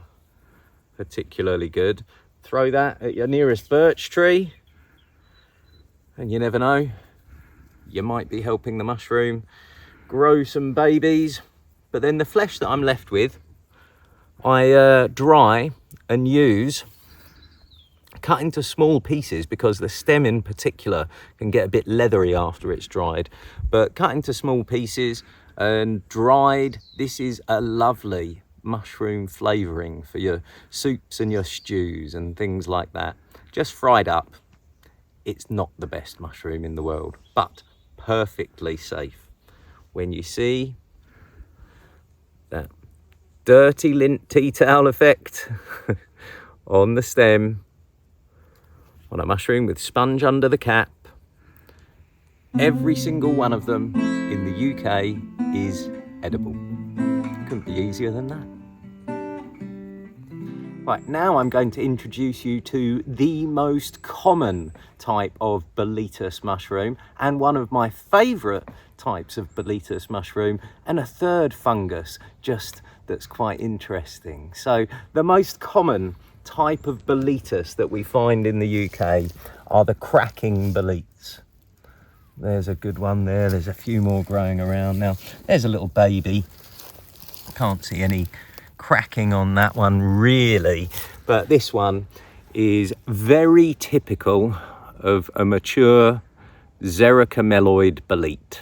particularly good. Throw that at your nearest birch tree and you never know, you might be helping the mushroom grow some babies. But then the flesh that I'm left with, I dry and use, cut into small pieces, because the stem in particular can get a bit leathery after it's dried. But cut into small pieces and dried, this is a lovely mushroom flavouring for your soups and your stews and things like that. Just fried up, it's not the best mushroom in the world, but perfectly safe. When you see that dirty lint tea towel effect on the stem on a mushroom with sponge under the cap, every single one of them in the UK is edible. Couldn't be easier than that. Right, now I'm going to introduce you to the most common type of boletus mushroom, and one of my favourite types of boletus mushroom, and a third fungus just that's quite interesting. So the most common type of boletus that we find in the UK are the cracking boletes. There's a good one there. There's a few more growing around now. There's a little baby. Can't see any cracking on that one really, but this one is very typical of a mature xerocamelloid bolete.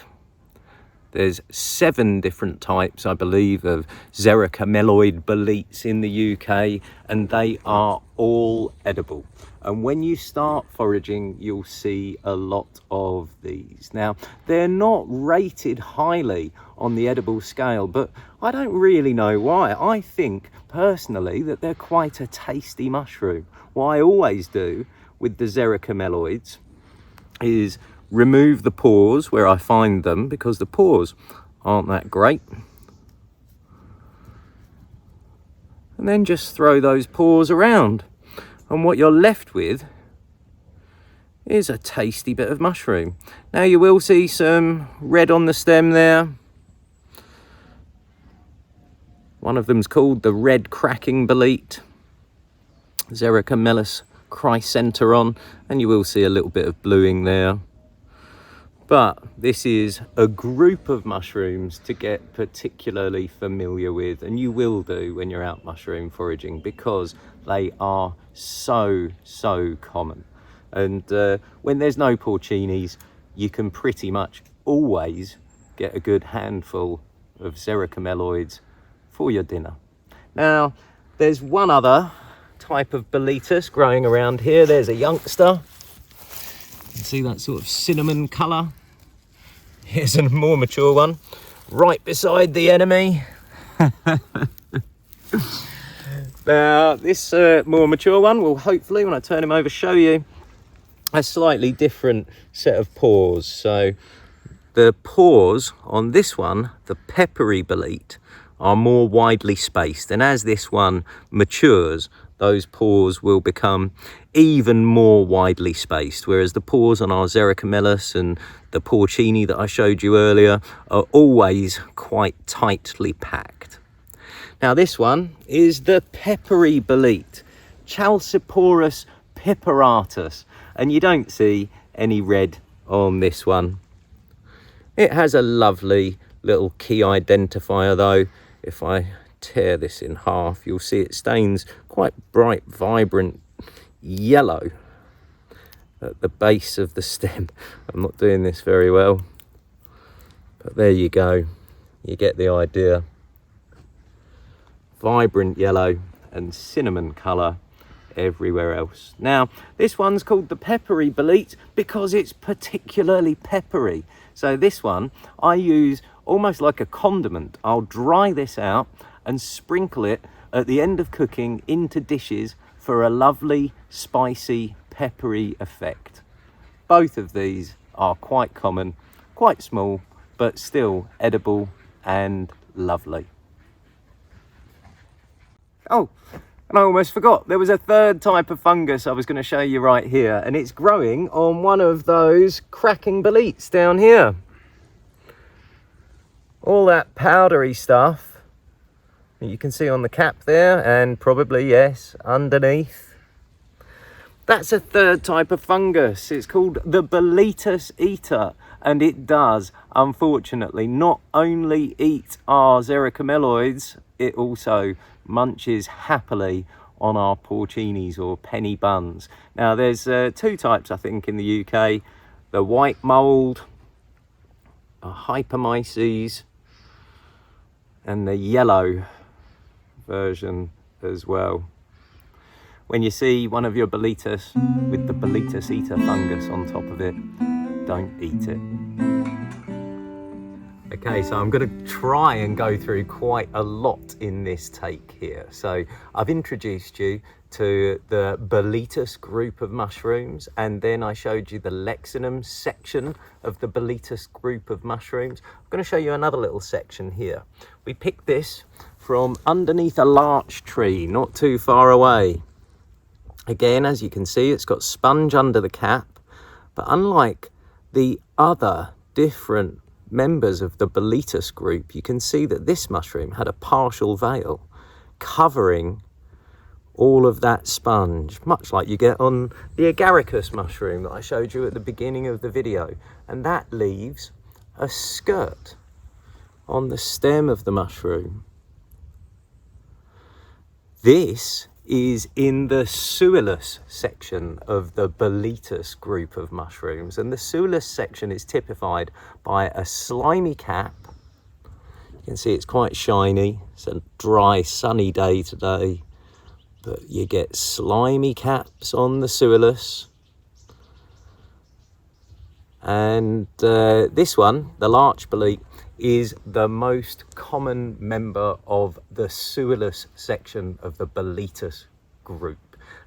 There's 7 different types, I believe, of xerocamelloid boletes in the UK, and they are all edible. And when you start foraging, you'll see a lot of these. Now, they're not rated highly on the edible scale, but I don't really know why. I think, personally, that they're quite a tasty mushroom. What I always do with the xerocamelloids is remove the pores where I find them, because the pores aren't that great. And then just throw those pores around. And what you're left with is a tasty bit of mushroom. Now you will see some red on the stem there. One of them's called the red cracking bolete, Xerocamellus chrysenteron, and you will see a little bit of bluing there. But this is a group of mushrooms to get particularly familiar with, and you will do when you're out mushroom foraging, because they are so common. And when there's no porcinis, you can pretty much always get a good handful of xerocamelloids for your dinner. Now, there's one other type of boletus growing around here. There's a youngster. You can see that sort of cinnamon colour. Here's a more mature one, right beside the enemy. Now, this more mature one will hopefully, when I turn him over, show you a slightly different set of pores. So the pores on this one, the peppery bolete, are more widely spaced, and as this one matures, those pores will become even more widely spaced, whereas the pores on our xerocamellus and the porcini that I showed you earlier are always quite tightly packed. Now this one is the peppery bolete, Chalciporus pipperatus, and you don't see any red on this one. It has a lovely little key identifier though. If I tear this in half, you'll see it stains quite bright, vibrant yellow at the base of the stem. I'm not doing this very well, but there you go. You get the idea. Vibrant yellow and cinnamon colour everywhere else. Now, this one's called the peppery bolete because it's particularly peppery. So this one I use almost like a condiment. I'll dry this out and sprinkle it at the end of cooking into dishes for a lovely, spicy, peppery effect. Both of these are quite common, quite small, but still edible and lovely. Oh, and I almost forgot, there was a third type of fungus I was going to show you right here, and it's growing on one of those cracking boletes down here. All that powdery stuff that you can see on the cap there, and probably, yes, underneath. That's a third type of fungus. It's called the boletus eater, and it does, unfortunately, not only eat our xericomeloids, it also munches happily on our porcinis or penny buns. Now there's two types I think in the UK, the white mould, Hypermyces, and the yellow version as well. When you see one of your boletus with the boletus eater fungus on top of it, don't eat it. Okay, so I'm going to try and go through quite a lot in this take here. So I've introduced you to the boletus group of mushrooms, and then I showed you the Lexinum section of the boletus group of mushrooms. I'm going to show you another little section here. We picked this from underneath a larch tree, not too far away. Again, as you can see, it's got sponge under the cap, but unlike the other different members of the boletus group, you can see that this mushroom had a partial veil covering all of that sponge, much like you get on the agaricus mushroom that I showed you at the beginning of the video. And that leaves a skirt on the stem of the mushroom. This is in the Suillus section of the boletus group of mushrooms, and the Suillus section is typified by a slimy cap. You can see it's quite shiny. It's a dry, sunny day today, but you get slimy caps on the Suillus. And this one, the larch bolete, is the most common member of the Suillus section of the boletus group.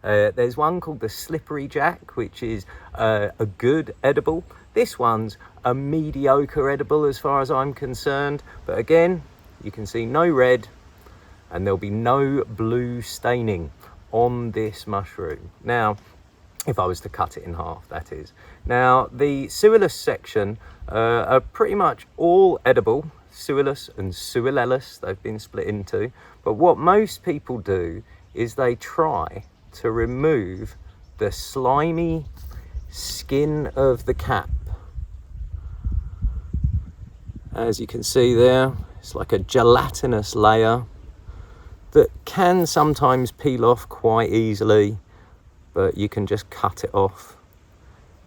There's one called the slippery jack, which is a good edible. This one's a mediocre edible as far as I'm concerned, but again, you can see no red and there'll be no blue staining on this mushroom. Now, if I was to cut it in half, that is. Now, the Suillus section are pretty much all edible. Suillus and Suillellus, they've been split into. But what most people do is they try to remove the slimy skin of the cap. As you can see there, it's like a gelatinous layer that can sometimes peel off quite easily, but you can just cut it off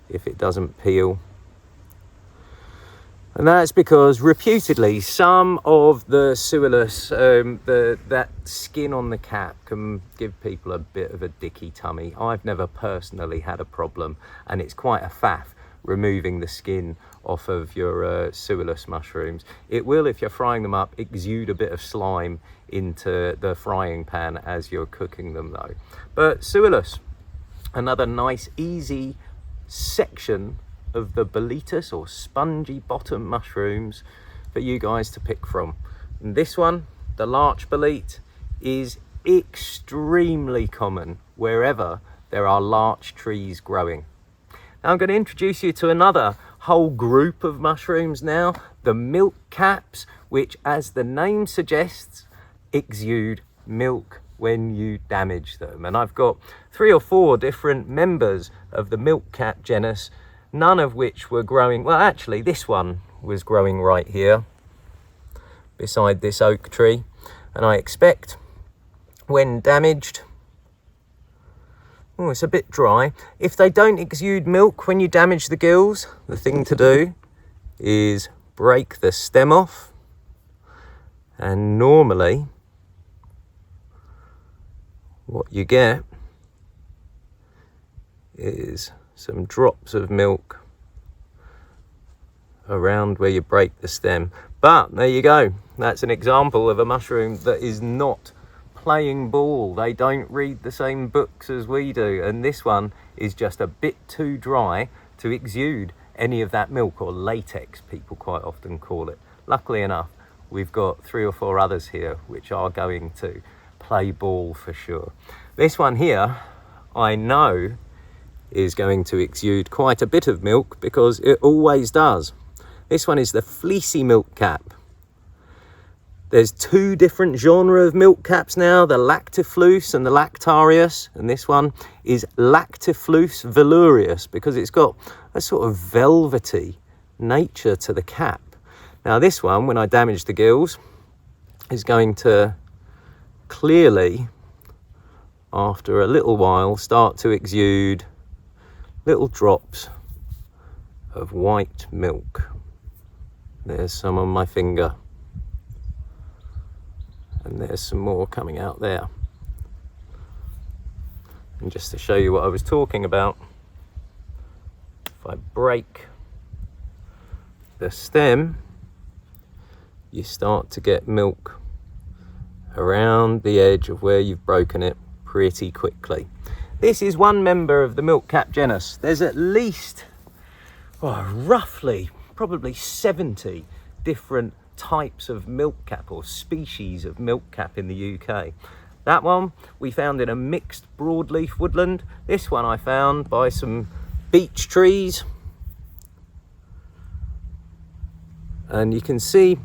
if it doesn't peel. And that's because reputedly some of the Suillus, that skin on the cap can give people a bit of a dicky tummy. I've never personally had a problem, and it's quite a faff removing the skin off of your Suillus mushrooms. It will, if you're frying them up, exude a bit of slime into the frying pan as you're cooking them though. But Suillus, another nice easy section of the boletus or spongy bottom mushrooms for you guys to pick from. And this one, the larch bolete, is extremely common wherever there are larch trees growing. Now I'm going to introduce you to another whole group of mushrooms now, the milk caps, which, as the name suggests, exude milk when you damage them. And I've got 3 or 4 different members of the milk cap genus, none of which were growing. Well, actually this one was growing right here beside this oak tree, and I expect when damaged, oh, it's a bit dry. If they don't exude milk when you damage the gills, the thing to do is break the stem off, and normally what you get is some drops of milk around where you break the stem. But there you go, that's an example of a mushroom that is not playing ball. They don't read the same books as we do, and this one is just a bit too dry to exude any of that milk, or latex people quite often call it. Luckily enough, we've got 3 or 4 others here which are going to play ball for sure. This one here I know is going to exude quite a bit of milk because it always does. This one is the fleecy milk cap. There's 2 different genera of milk caps now, the lactifluous and the lactarius, and this one is lactifluous velureus because it's got a sort of velvety nature to the cap. Now this one, when I damage the gills, is going to clearly, after a little while, start to exude little drops of white milk. There's some on my finger, and there's some more coming out there. And just to show you what I was talking about, if I break the stem, you start to get milk around the edge of where you've broken it pretty quickly. This is one member of the milk cap genus. There's at least, roughly, probably 70 different types of milk cap or species of milk cap in the UK. That one we found in a mixed broadleaf woodland. This one I found by some beech trees. And you can see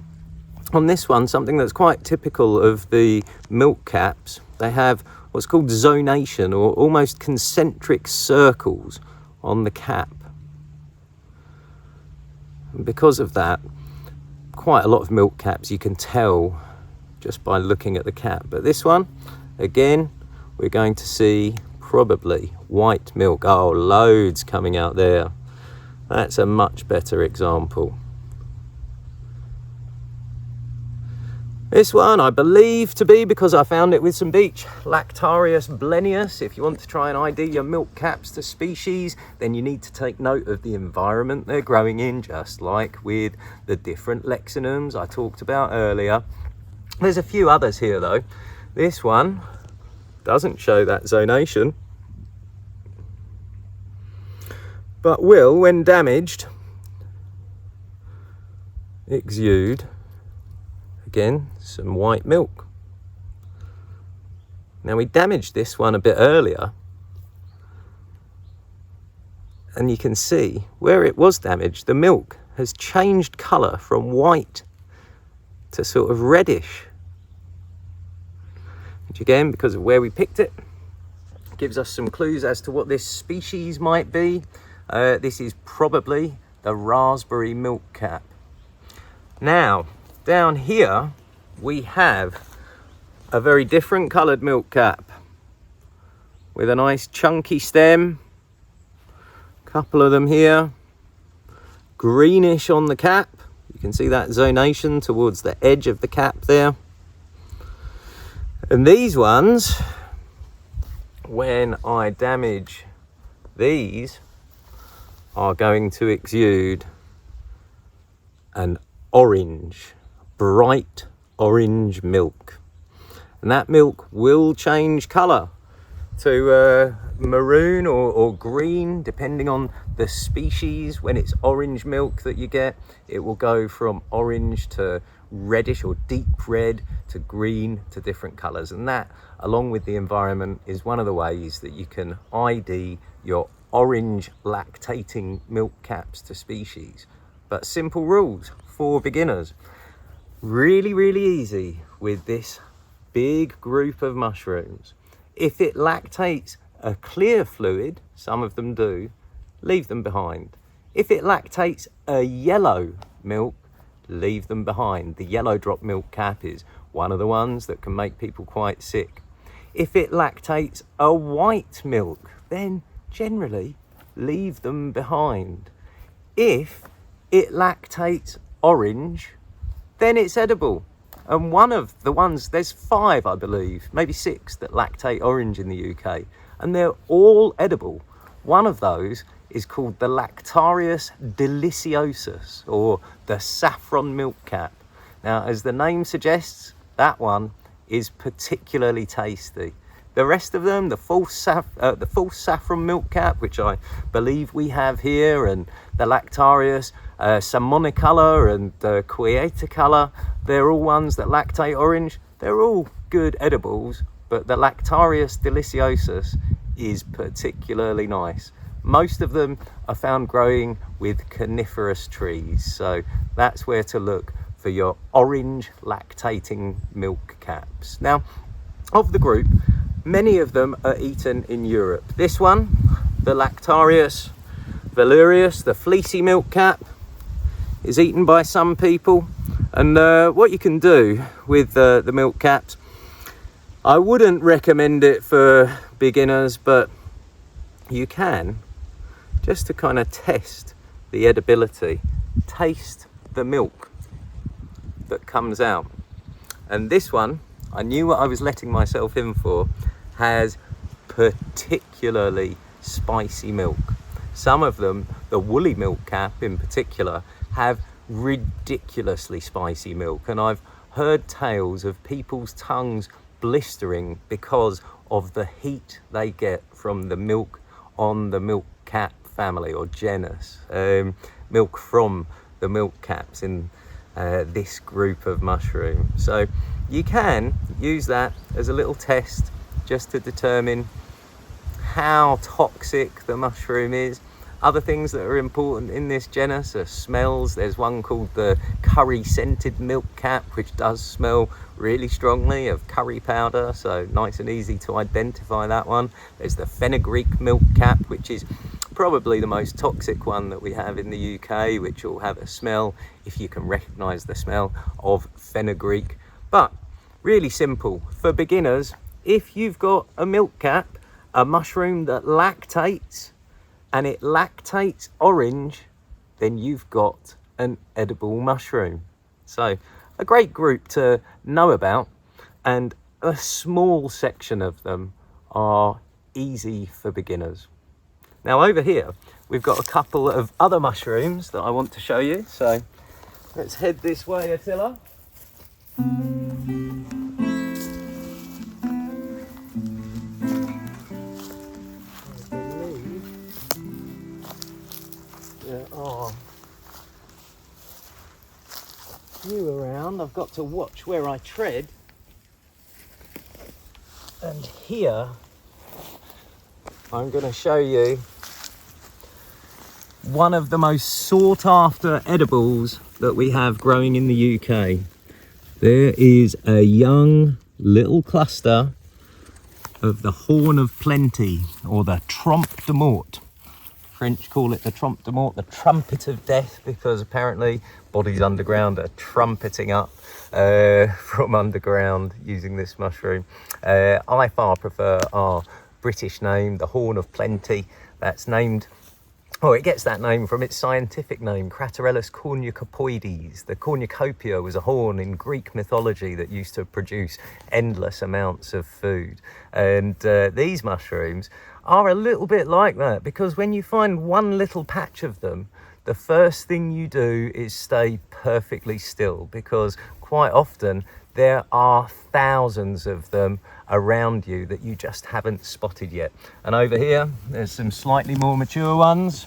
on this one something that's quite typical of the milk caps. They have what's called zonation, or almost concentric circles on the cap. And because of that, quite a lot of milk caps you can tell just by looking at the cap. But this one, again, we're going to see probably white milk. Oh, loads coming out there. That's a much better example. This one I believe to be, because I found it with some beech, Lactarius blenius. If you want to try and ID your milk caps to species, then you need to take note of the environment they're growing in, just like with the different lexinums I talked about earlier. There's a few others here though. This one doesn't show that zonation, but will, when damaged, exude again some white milk. Now we damaged this one a bit earlier, and you can see where it was damaged, the milk has changed colour from white to sort of reddish, which again, because of where we picked it, gives us some clues as to what this species might be. This is probably the raspberry milk cap. Now down here we have a very different coloured milk cap with a nice chunky stem, a couple of them here, greenish on the cap. You can see that zonation towards the edge of the cap there. And these ones, when I damage these, are going to exude an orange, bright orange milk, and that milk will change colour to maroon or green depending on the species. When it's orange milk that you get, it will go from orange to reddish or deep red to green to different colours, and that, along with the environment, is one of the ways that you can ID your orange lactating milk caps to species. But simple rules for beginners. Really easy with this big group of mushrooms. If it lactates a clear fluid, some of them do, leave them behind. If it lactates a yellow milk, leave them behind. The yellow drop milk cap is one of the ones that can make people quite sick. If it lactates a white milk, then generally leave them behind. If it lactates orange, then it's edible. And one of the ones, there's 5, I believe, maybe 6 that lactate orange in the UK, and they're all edible. One of those is called the Lactarius deliciosus, or the saffron milk cap. Now, as the name suggests, that one is particularly tasty. The rest of them, the false saffron milk cap, which I believe we have here, and the Lactarius salmonicolor and the quieticolor, they're all ones that lactate orange. They're all good edibles, but the Lactarius deliciosus is particularly nice. Most of them are found growing with coniferous trees, so that's where to look for your orange lactating milk caps. Now, of the group, many of them are eaten in Europe. This one, the Lactarius valerius, the fleecy milk cap, is eaten by some people. And what you can do with the milk caps, I wouldn't recommend it for beginners, but you can, just to kind of test the edibility, taste the milk that comes out. And this one, I knew what I was letting myself in for, has particularly spicy milk. Some of them, the woolly milk cap in particular, have ridiculously spicy milk, and I've heard tales of people's tongues blistering because of the heat they get from the milk on the milk cap family or genus, milk from the milk caps in this group of mushrooms. So you can use that as a little test just to determine how toxic the mushroom is. Other things that are important in this genus are smells. There's one called the curry scented milk cap, which does smell really strongly of curry powder, so nice and easy to identify that one. There's the fenugreek milk cap, which is probably the most toxic one that we have in the UK, which will have a smell, if you can recognize the smell, of fenugreek. But really simple for beginners. If you've got a milk cap, a mushroom that lactates, and it lactates orange, then you've got an edible mushroom. So a great group to know about, and a small section of them are easy for beginners. Now over here, we've got a couple of other mushrooms that I want to show you. So let's head this way, Attila. There are few around. I've got to watch where I tread. And here I'm going to show you one of the most sought after edibles that we have growing in the UK. There is a young little cluster of the horn of plenty, or the trompe de mort. French call it the trompe de mort, the trumpet of death, because apparently bodies underground are trumpeting up from underground using this mushroom. I far prefer our British name, the horn of plenty. That's named, it gets that name from its scientific name, Craterellus cornucopoides. The cornucopia was a horn in Greek mythology that used to produce endless amounts of food. And these mushrooms are a little bit like that, because when you find one little patch of them, the first thing you do is stay perfectly still, because quite often there are thousands of them around you that you just haven't spotted yet. And over here, there's some slightly more mature ones.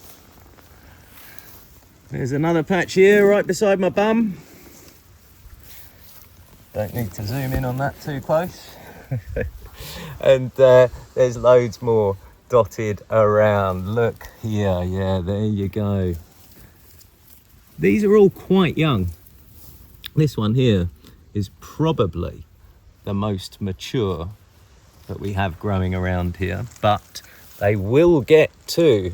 There's another patch here right beside my bum. Don't need to zoom in on that too close. And there's loads more dotted around. Look here, yeah, there you go. These are all quite young. This one here is probably the most mature that we have growing around here, but they will get to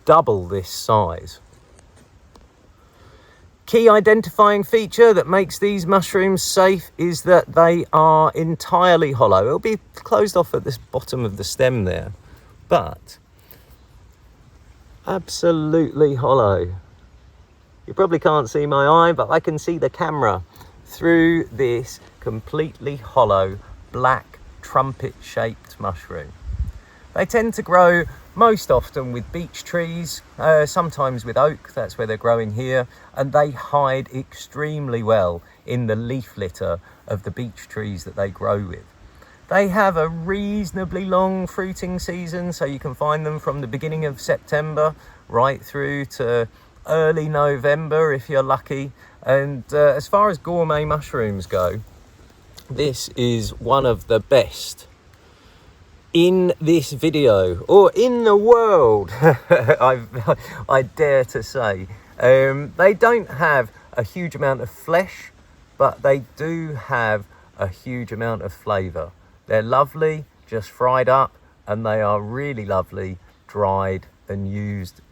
double this size. Key identifying feature that makes these mushrooms safe is that they are entirely hollow. It'll be closed off at the bottom of the stem there, but absolutely hollow. You probably can't see my eye, but I can see the camera through this completely hollow, black, trumpet-shaped mushroom. They tend to grow most often with beech trees, sometimes with oak, that's where they're growing here, and they hide extremely well in the leaf litter of the beech trees that they grow with. They have a reasonably long fruiting season, so you can find them from the beginning of September right through to early November if you're lucky. And as far as gourmet mushrooms go, this is one of the best in this video, or in the world, I dare to say. They don't have a huge amount of flesh, but they do have a huge amount of flavour. They're lovely, just fried up, and they are really lovely dried and used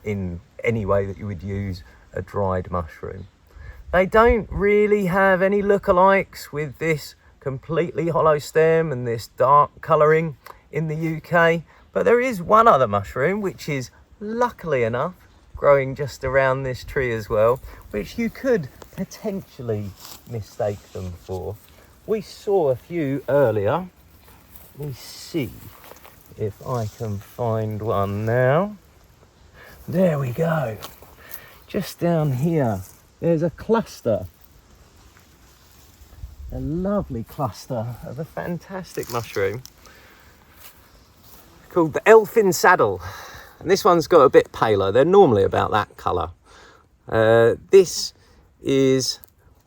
in any way that you would use a dried mushroom. They don't really have any lookalikes with this completely hollow stem and this dark colouring in the UK, but there is one other mushroom which is luckily enough growing just around this tree as well, which you could potentially mistake them for. We saw a few earlier. Let me see if I can find one now. There we go. Just down here, there's a cluster. A lovely cluster of a fantastic mushroom called the elfin saddle. And this one's got a bit paler. They're normally about that colour. This is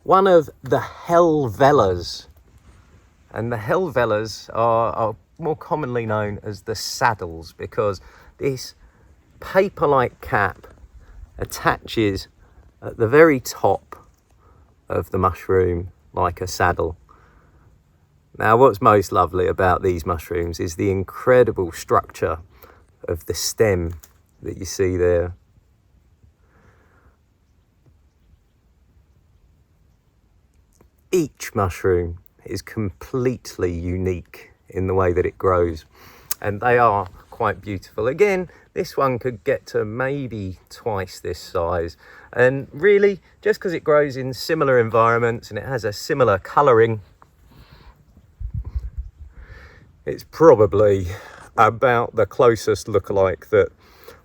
one of the helvellas. And the helvellas are more commonly known as the saddles because this paper-like cap attaches at the very top of the mushroom like a saddle. Now, what's most lovely about these mushrooms is the incredible structure of the stem that you see there. Each mushroom is completely unique in the way that it grows, and they are quite beautiful. Again, this one could get to maybe twice this size, and really just because it grows in similar environments and it has a similar colouring, it's probably about the closest lookalike that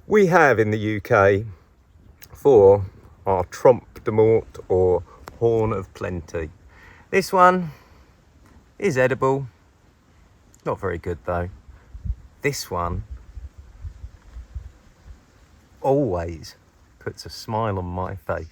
we have in the UK for our trompe de mort or horn of plenty. This one is edible, not very good though. This one always puts a smile on my face.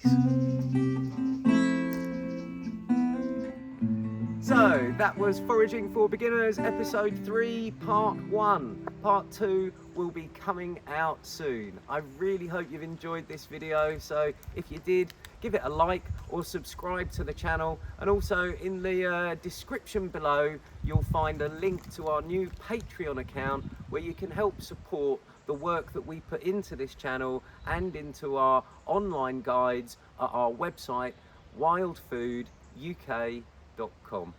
So that was Foraging for Beginners episode 3 part 1. Part 2 will be coming out soon. I really hope you've enjoyed this video, so if you did, give it a like or subscribe to the channel, and also in the description below you'll find a link to our new Patreon account where you can help support the work that we put into this channel and into our online guides at our website wildfooduk.com.